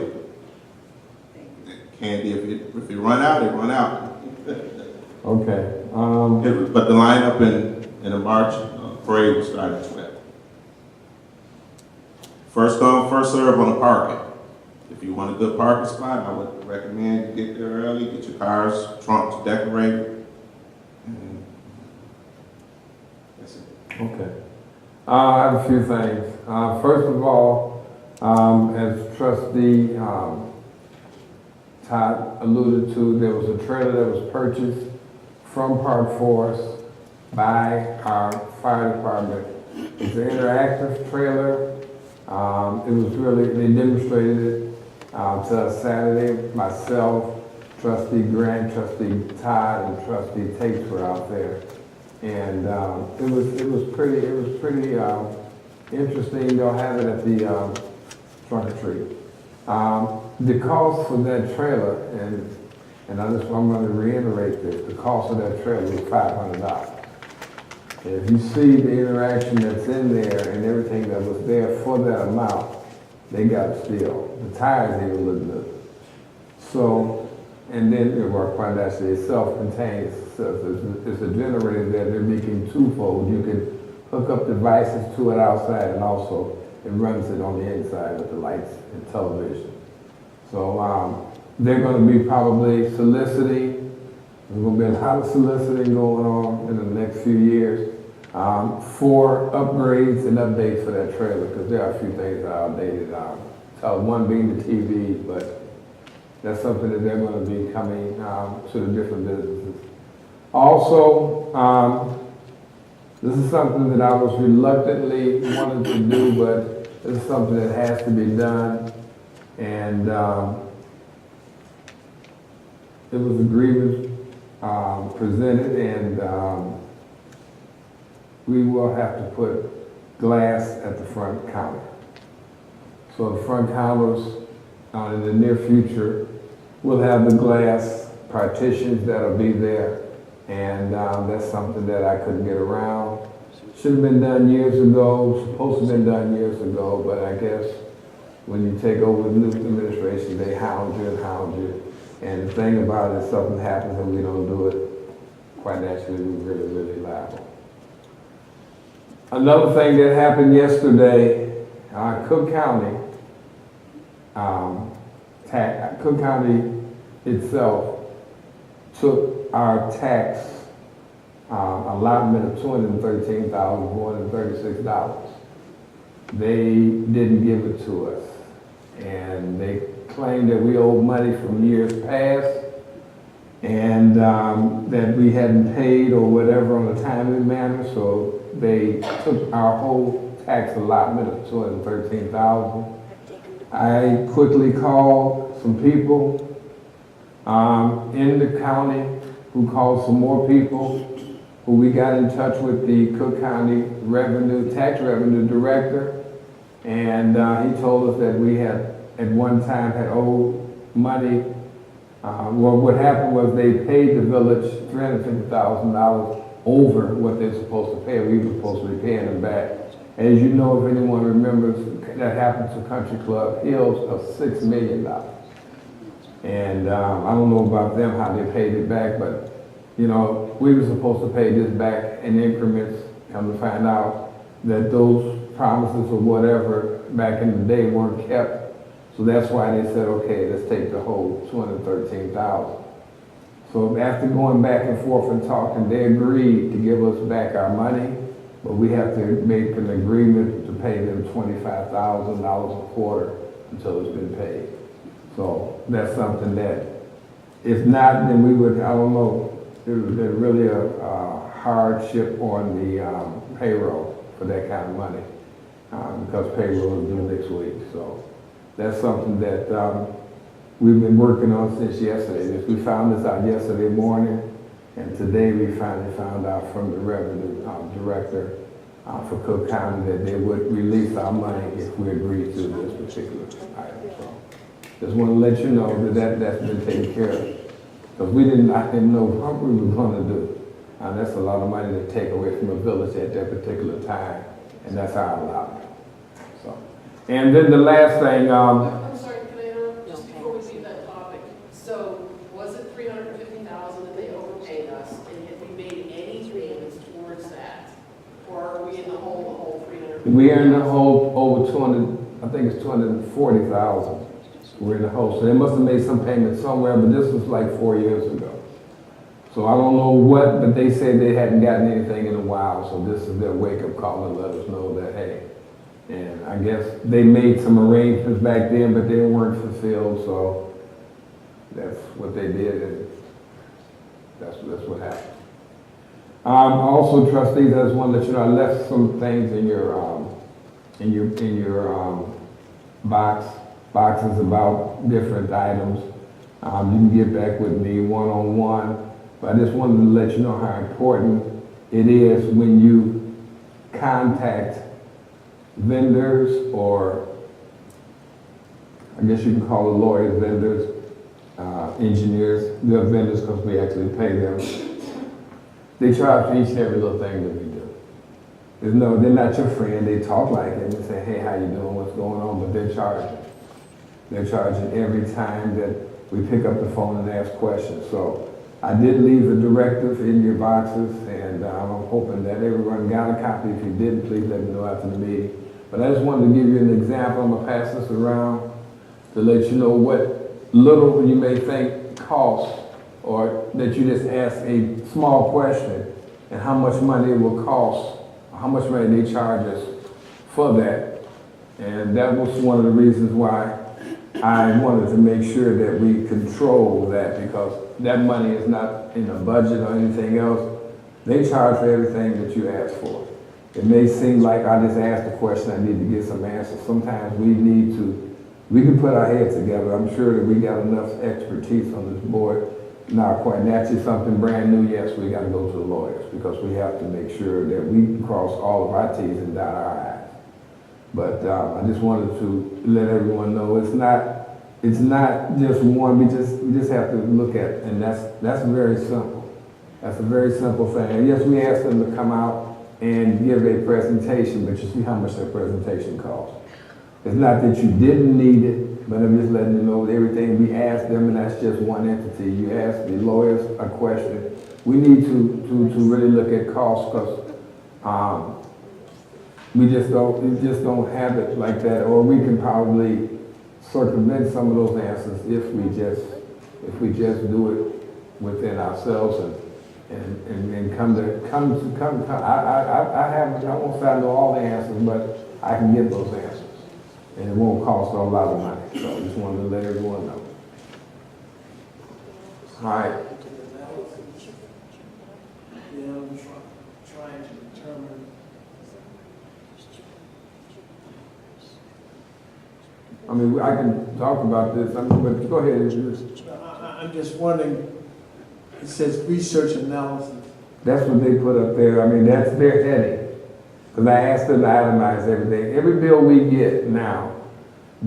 Candy, if you run out, it run out. Okay. But the lineup in the March parade will start at 12. First come, first serve on the parking. If you want a good parking spot, I would recommend you get there early, get your cars, trunks decorated. And that's it. Okay. I have a few things. First of all, as trustee Todd alluded to, there was a trailer that was purchased from Park Forest by our fire department. It's an interactive trailer. It was really, they demonstrated it to us Saturday. Myself, Trustee Grant, Trustee Todd, and Trustee Tate were out there. And it was pretty interesting. They'll have it at the trunk or treat. The cost for that trailer, and I'm going to reiterate this, the cost of that trailer was $500. And if you see the interaction that's in there and everything that was there for that amount, they got it still. The tires even look good. So, and then, well, quite naturally, it's self-contained. So it's a generator that they're making twofold. You can hook up devices to it outside, and also it runs it on the inside with the lights and television. So they're going to be probably soliciting. There's going to be a lot of soliciting going on in the next few years for upgrades and updates for that trailer, because there are a few things that are outdated. One being the TV, but that's something that they're going to be coming to the different businesses. Also, this is something that I was reluctantly wanting to do, but this is something that has to be done. And it was a grievance presented, and we will have to put glass at the front counter. So the front counters in the near future will have the glass partitions that'll be there, and that's something that I couldn't get around. Should have been done years ago, supposed to have been done years ago, but I guess when you take over the new administration, they hound you and hound you. And the thing about it, if something happens and we don't do it, quite naturally, we're really, really liable. Another thing that happened yesterday, Cook County, Cook County itself took our tax allotment of $213,436. They didn't give it to us, and they claimed that we owed money from years past, and that we hadn't paid or whatever on a timely manner, so they took our whole tax allotment of $213,000. I quickly called some people in the county who called some more people, who we got in touch with the Cook County tax revenue director, and he told us that we had at one time had owed money. Well, what happened was they paid the village $350,000 over what they're supposed to pay. We were supposed to be paying them back. As you know, if anyone remembers, that happened to Country Club Hills of $6 million. And I don't know about them, how they paid it back, but you know, we were supposed to pay this back in increments. Come to find out that those promises or whatever back in the day weren't kept. So that's why they said, okay, let's take the whole $213,000. So after going back and forth and talking, they agreed to give us back our money, but we have to make an agreement to pay them $25,000 a quarter until it's been paid. So that's something that, if not, then we would, I don't know, there's really a hardship on the payroll for that kind of money, because payroll is due next week. So that's something that we've been working on since yesterday. We found this out yesterday morning, and today we finally found out from the revenue director for Cook County that they would release our money if we agreed to this particular item. So just want to let you know that that's been taken care of. Because I didn't know what we were going to do. That's a lot of money to take away from a village at that particular time, and that's our allotment. So, and then the last thing. I'm sorry, can I interrupt just before we leave that topic? So was it $350,000 that they overpaid us, and have we made any payments towards that, or are we in the whole $350,000? We are in the hole over 200. I think it's 240,000. We're in the hole. So they must have made some payments somewhere, but this was like 4 years ago. So I don't know what, but they said they hadn't gotten anything in a while, so this is their wake-up call to let us know that, hey. And I guess they made some arrangements back then, but they weren't fulfilled, so that's what they did, and that's what happened. Also, trustees, I just want to let you know, I left some things in your boxes about different items. You can get back with me one-on-one, but I just wanted to let you know how important it is when you contact vendors, or I guess you can call the lawyers vendors, engineers. They're vendors because we actually pay them. They charge for each and every little thing that we do. They're not your friend. They talk like it and say, hey, how you doing, what's going on, but they're charging. They're charging every time that we pick up the phone and ask questions. So I did leave a directive in your boxes, and I'm hoping that everyone got a copy. If you didn't, please let me know after the meeting. But I just wanted to give you an example. I'm going to pass this around to let you know what little you may think costs, or that you just ask a small question, and how much money it will cost, or how much money they charge us for that. And that was one of the reasons why I wanted to make sure that we control that, because that money is not in a budget or anything else. They charge for everything that you ask for. It may seem like I just asked a question, I need to get some answers. Sometimes we can put our heads together. I'm sure that we got enough expertise on this board. Now, quite naturally, something brand new, yes, we got to go to the lawyers, because we have to make sure that we cross all of our T's and dot our I's. But I just wanted to let everyone know it's not just one. We just have to look at it, and that's very simple. That's a very simple thing. And yes, we asked them to come out and give a presentation, but you see how much that presentation costs. It's not that you didn't need it, but I'm just letting you know everything we asked them, and that's just one entity. You ask the lawyers a question. We need to really look at costs, because we just don't have it like that, or we can probably circumvent some of those answers if we just do it within ourselves and come to. I won't say I know all the answers, but I can get those answers, and it won't cost a lot of money. So I just wanted to let everyone know. All right. Yeah, I'm trying to determine. I mean, I can talk about this, but go ahead and introduce it. I'm just wondering, it says research analysis. That's what they put up there. I mean, that's their heading. Because I asked them to itemize everything. Every bill we get now,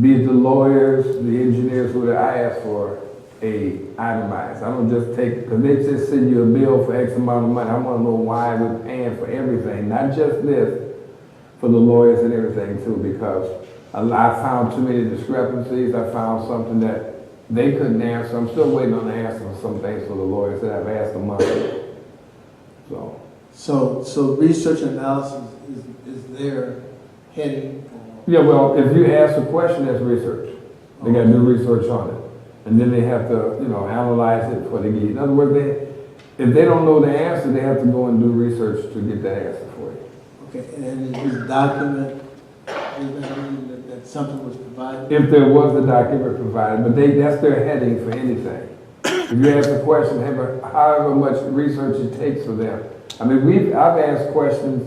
be it the lawyers, the engineers, whatever, I ask for a itemized. I don't just take, because they just send you a bill for X amount of money. I want to know why we're paying for everything, not just this, for the lawyers and everything too, because I found too many discrepancies. I found something that they couldn't answer. I'm still waiting on the answer for some things for the lawyers that I've asked them about. So research analysis is their heading. Yeah, well, if you ask a question, that's research. They got to do research on it. And then they have to, analyze it before they get it. In other words, if they don't know the answer, they have to go and do research to get that answer for you. Okay, and is this document, does that mean that something was provided? If there was a document provided, but that's their heading for anything. If you ask a question, however much research it takes for them. I mean, I've asked questions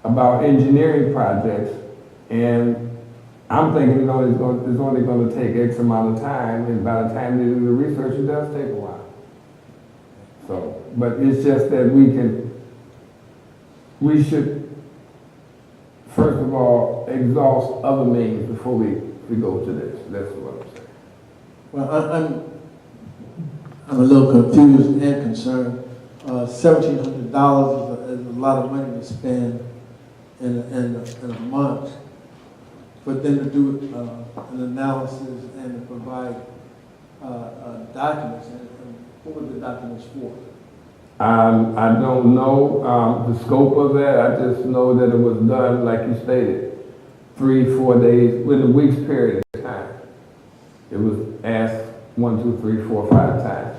about engineering projects, and I'm thinking it's only going to take X amount of time, and by the time they do the research, it does take a while. So, but it's just that we should, first of all, exhaust other means before we go to this. That's what I'm saying. Well, I'm a little confused and concerned. $1,700 is a lot of money to spend in a month for them to do an analysis and to provide documents. And what were the documents for? I don't know the scope of that. I just know that it was done, like you stated, 3-4 days, within a week's period of time. It was asked 1, 2, 3, 4, 5 times.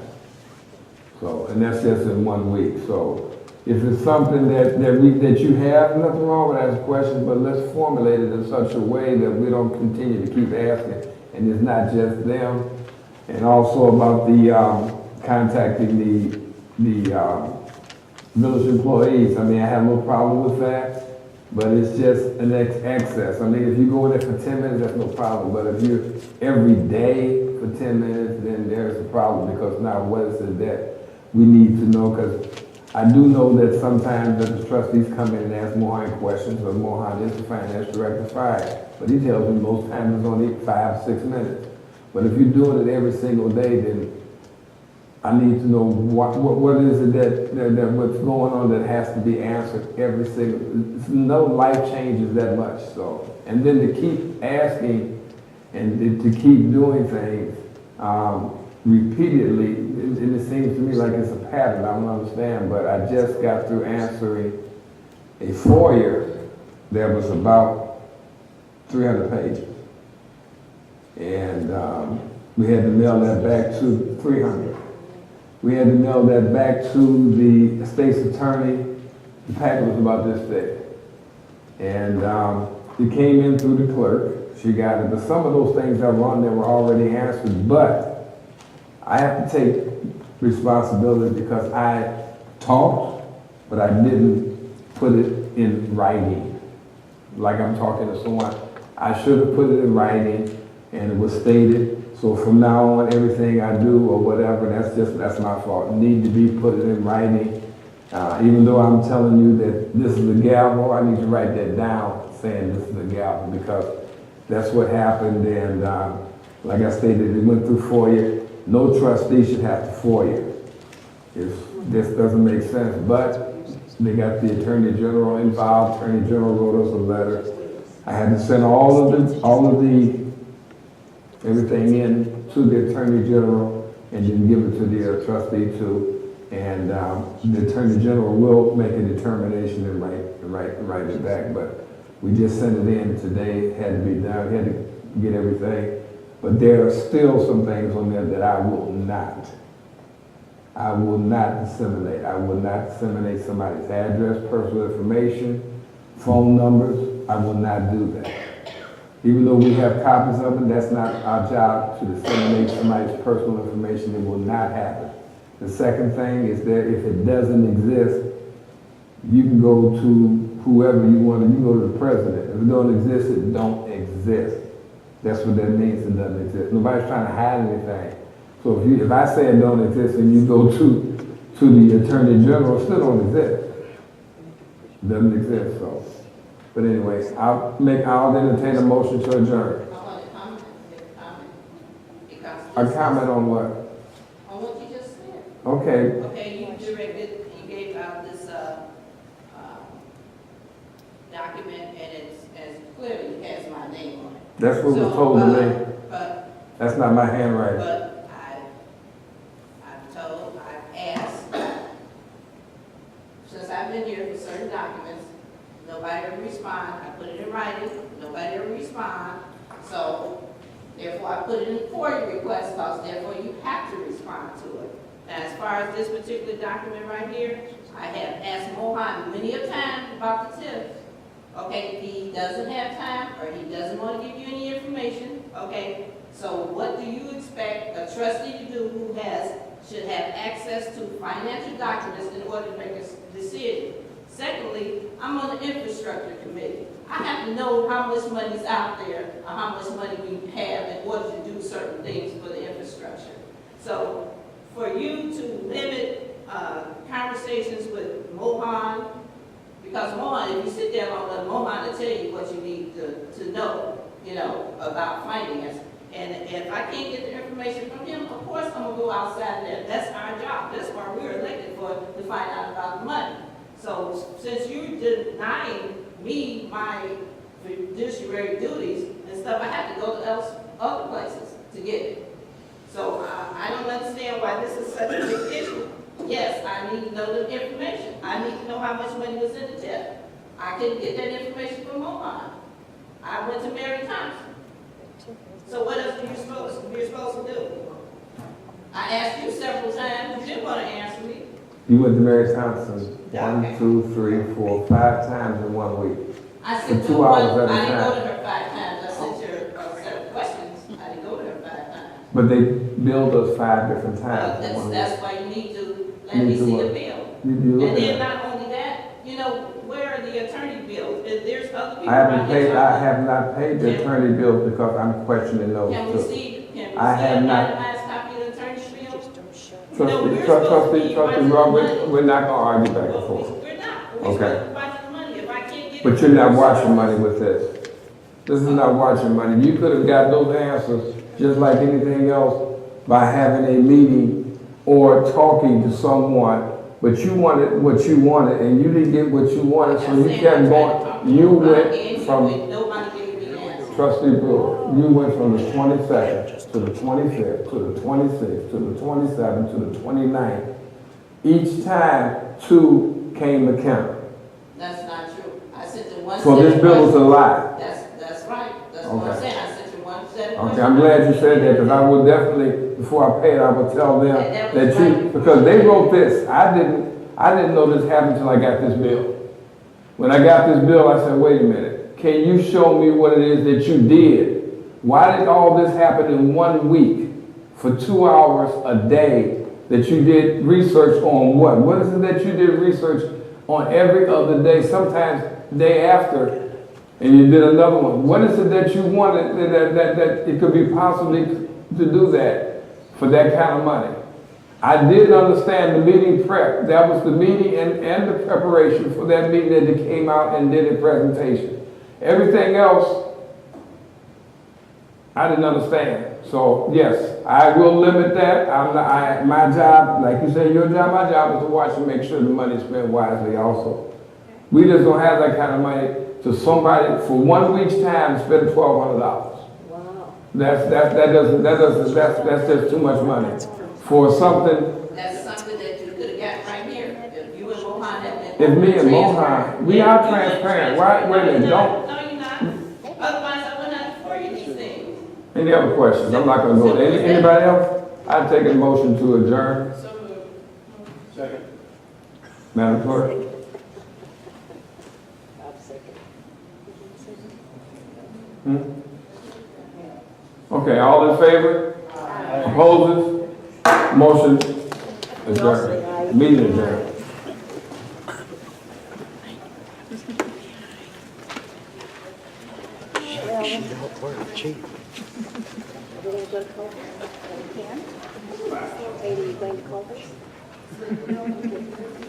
So, and that's just in 1 week. So if it's something that you have, nothing wrong with asking questions, but let's formulate it in such a way that we don't continue to keep asking, and it's not just them. And also about the contacting the village employees. I mean, I have no problem with that, but it's just an excess. I mean, if you go in there for 10 minutes, that's no problem. But if you're every day for 10 minutes, then there's a problem, because now what is it that we need to know? Because I do know that sometimes the trustees come in and ask Mohan questions, but Mohan is the finance director, fine. But he tells me most times it's only 5, 6 minutes. But if you're doing it every single day, then I need to know what is it that what's going on that has to be answered every single. No life changes that much. So, and then to keep asking and to keep doing things repeatedly, and it seems to me like it's a pattern. I don't understand, but I just got through answering a FOIA that was about 300 pages. And we had to mail that back to 300. We had to mail that back to the state's attorney. The packet was about this thick. And it came in through the clerk. She got it. But some of those things that were on there were already answered. But I have to take responsibility because I talked, but I didn't put it in writing. Like I'm talking to someone. I should have put it in writing, and it was stated. So from now on, everything I do or whatever, that's my fault. It need to be put it in writing. Even though I'm telling you that this is a gavel, I need to write that down, saying this is a gavel, because that's what happened. And like I stated, it went through FOIA. No trustee should have to FOIA. This doesn't make sense. But they got the Attorney General involved. Attorney General wrote us a letter. I had to send all of the everything in to the Attorney General and then give it to the trustee too. And the Attorney General will make a determination and write it back. But we just sent it in today. It had to be done. We had to get everything. But there are still some things on there that I will not disseminate. I will not disseminate somebody's address, personal information, phone numbers. I will not do that. Even though we have copies of it, that's not our job to disseminate somebody's personal information. It will not happen. The second thing is that if it doesn't exist, you can go to whoever you want. You can go to the president. If it don't exist, it don't exist. That's what that means. It doesn't exist. Nobody's trying to hide anything. So if I say it don't exist and you go to the Attorney General, it still don't exist. It doesn't exist. So. But anyways, I'll entertain a motion to adjourn. I want to comment, because A comment on what? on what you just said. Okay. Okay, you gave out this document, and it's as clearly has my name on it. That's what was told to me. But That's not my handwriting. But I've asked, since I've been here for certain documents, nobody ever respond. I put it in writing, nobody ever respond. So therefore I put it in for your request, because therefore you have to respond to it. And as far as this particular document right here, I have asked Mohan many a time about the tips. Okay, he doesn't have time, or he doesn't want to give you any information. Okay, so what do you expect a trustee to do who should have access to financial documents in order to make a decision? Secondly, I'm on the infrastructure committee. I have to know how much money's out there, or how much money we have in order to do certain things for the infrastructure. So for you to limit conversations with Mohan, because Mohan, if you sit there long enough, Mohan will tell you what you need to know, about finance. And if I can't get the information from him, of course I'm gonna go outside there. That's our job. That's why we're elected for, to find out about the money. So since you're denying me my fiduciary duties and stuff, I have to go to other places to get it. So I don't understand why this is such a big issue. Yes, I need to know the information. I need to know how much money was in the tip. I couldn't get that information from Mohan. I went to Mary Thompson. So what else are you supposed to do? I asked you several times. You didn't want to answer. You went to Mary Thompson Yeah. 1, 2, 3, 4, 5 times in 1 week. I For sent 2 her hours one, at a I didn't go time. to her 5 times, I sent her a set of questions, I didn't go to her 5 times. But they billed us 5 different Well, times in 1 week. that's why you need to let You me need to see what? the bill. You look And at then it. not only that, you know, where are the attorney bills? If there's other people I haven't around here. paid, I have not paid the attorney bills because I'm questioning those Can we too. see, can we see I have an not- itemized copy of the attorney's bill? You know, we're Trustee, supposed to be watching the Robert, money. we're not gonna argue back and Well, forth. we're not, we're Okay. supposed to be watching the money. If I can't get it. But you're not watching money with this. This is not watching money. You could have got those answers just like anything else by having a meeting or talking to someone. But you wanted what you wanted and you didn't get what you wanted, so you kept going. You went from, Nobody gave me an answer. Trustee Brewer, you went from the 22nd to the 25th, to the 26th, to the 27th, to the 29th. Each time, 2 came to count. That's not true. I sent you one set So of this bill was a questions. lie. That's right. That's what I'm Okay. saying. I sent you one set of questions. Okay, I'm glad you said that, because I would definitely, before I paid, I would tell them that you, because they wrote this. I didn't know this happened until I got this bill. When I got this bill, I said, wait a minute, can you show me what it is that you did? Why did all this happen in 1 week for 2 hours a day that you did research on what? What is it that you did research on every other day, sometimes day after, and you did another one? What is it that you wanted that it could be possibly to do that for that kind of money? I didn't understand the meeting prep. That was the meeting and the preparation for that meeting that they came out and did a presentation. Everything else, I didn't understand. So yes, I will limit that. My job, like you said, your job, my job is to watch and make sure the money is spent wisely also. We just don't have that kind of money to somebody for 1 week's time to spend $1,200. Wow. That's just too much money for something. That's something that you could have got right here. If you and Mohan had been. If me and Mohan, transparent. we Yeah, are you were transparent. Why, wait a minute, don't. No, you're not. Otherwise, I would not for you these things. Any other questions? I'm not gonna go there. Anybody else? I take a motion to adjourn. So moved. Second. Madam Clerk? Okay, all in favor? Opposes? Motion adjourned. Meeting adjourned. Everything go to Culver's? We can. Maybe you're going to Culver's?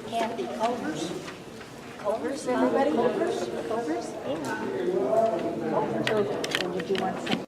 Can't be Culver's. Culver's, everybody? Culver's? Culver's? Culver's. And did you want some?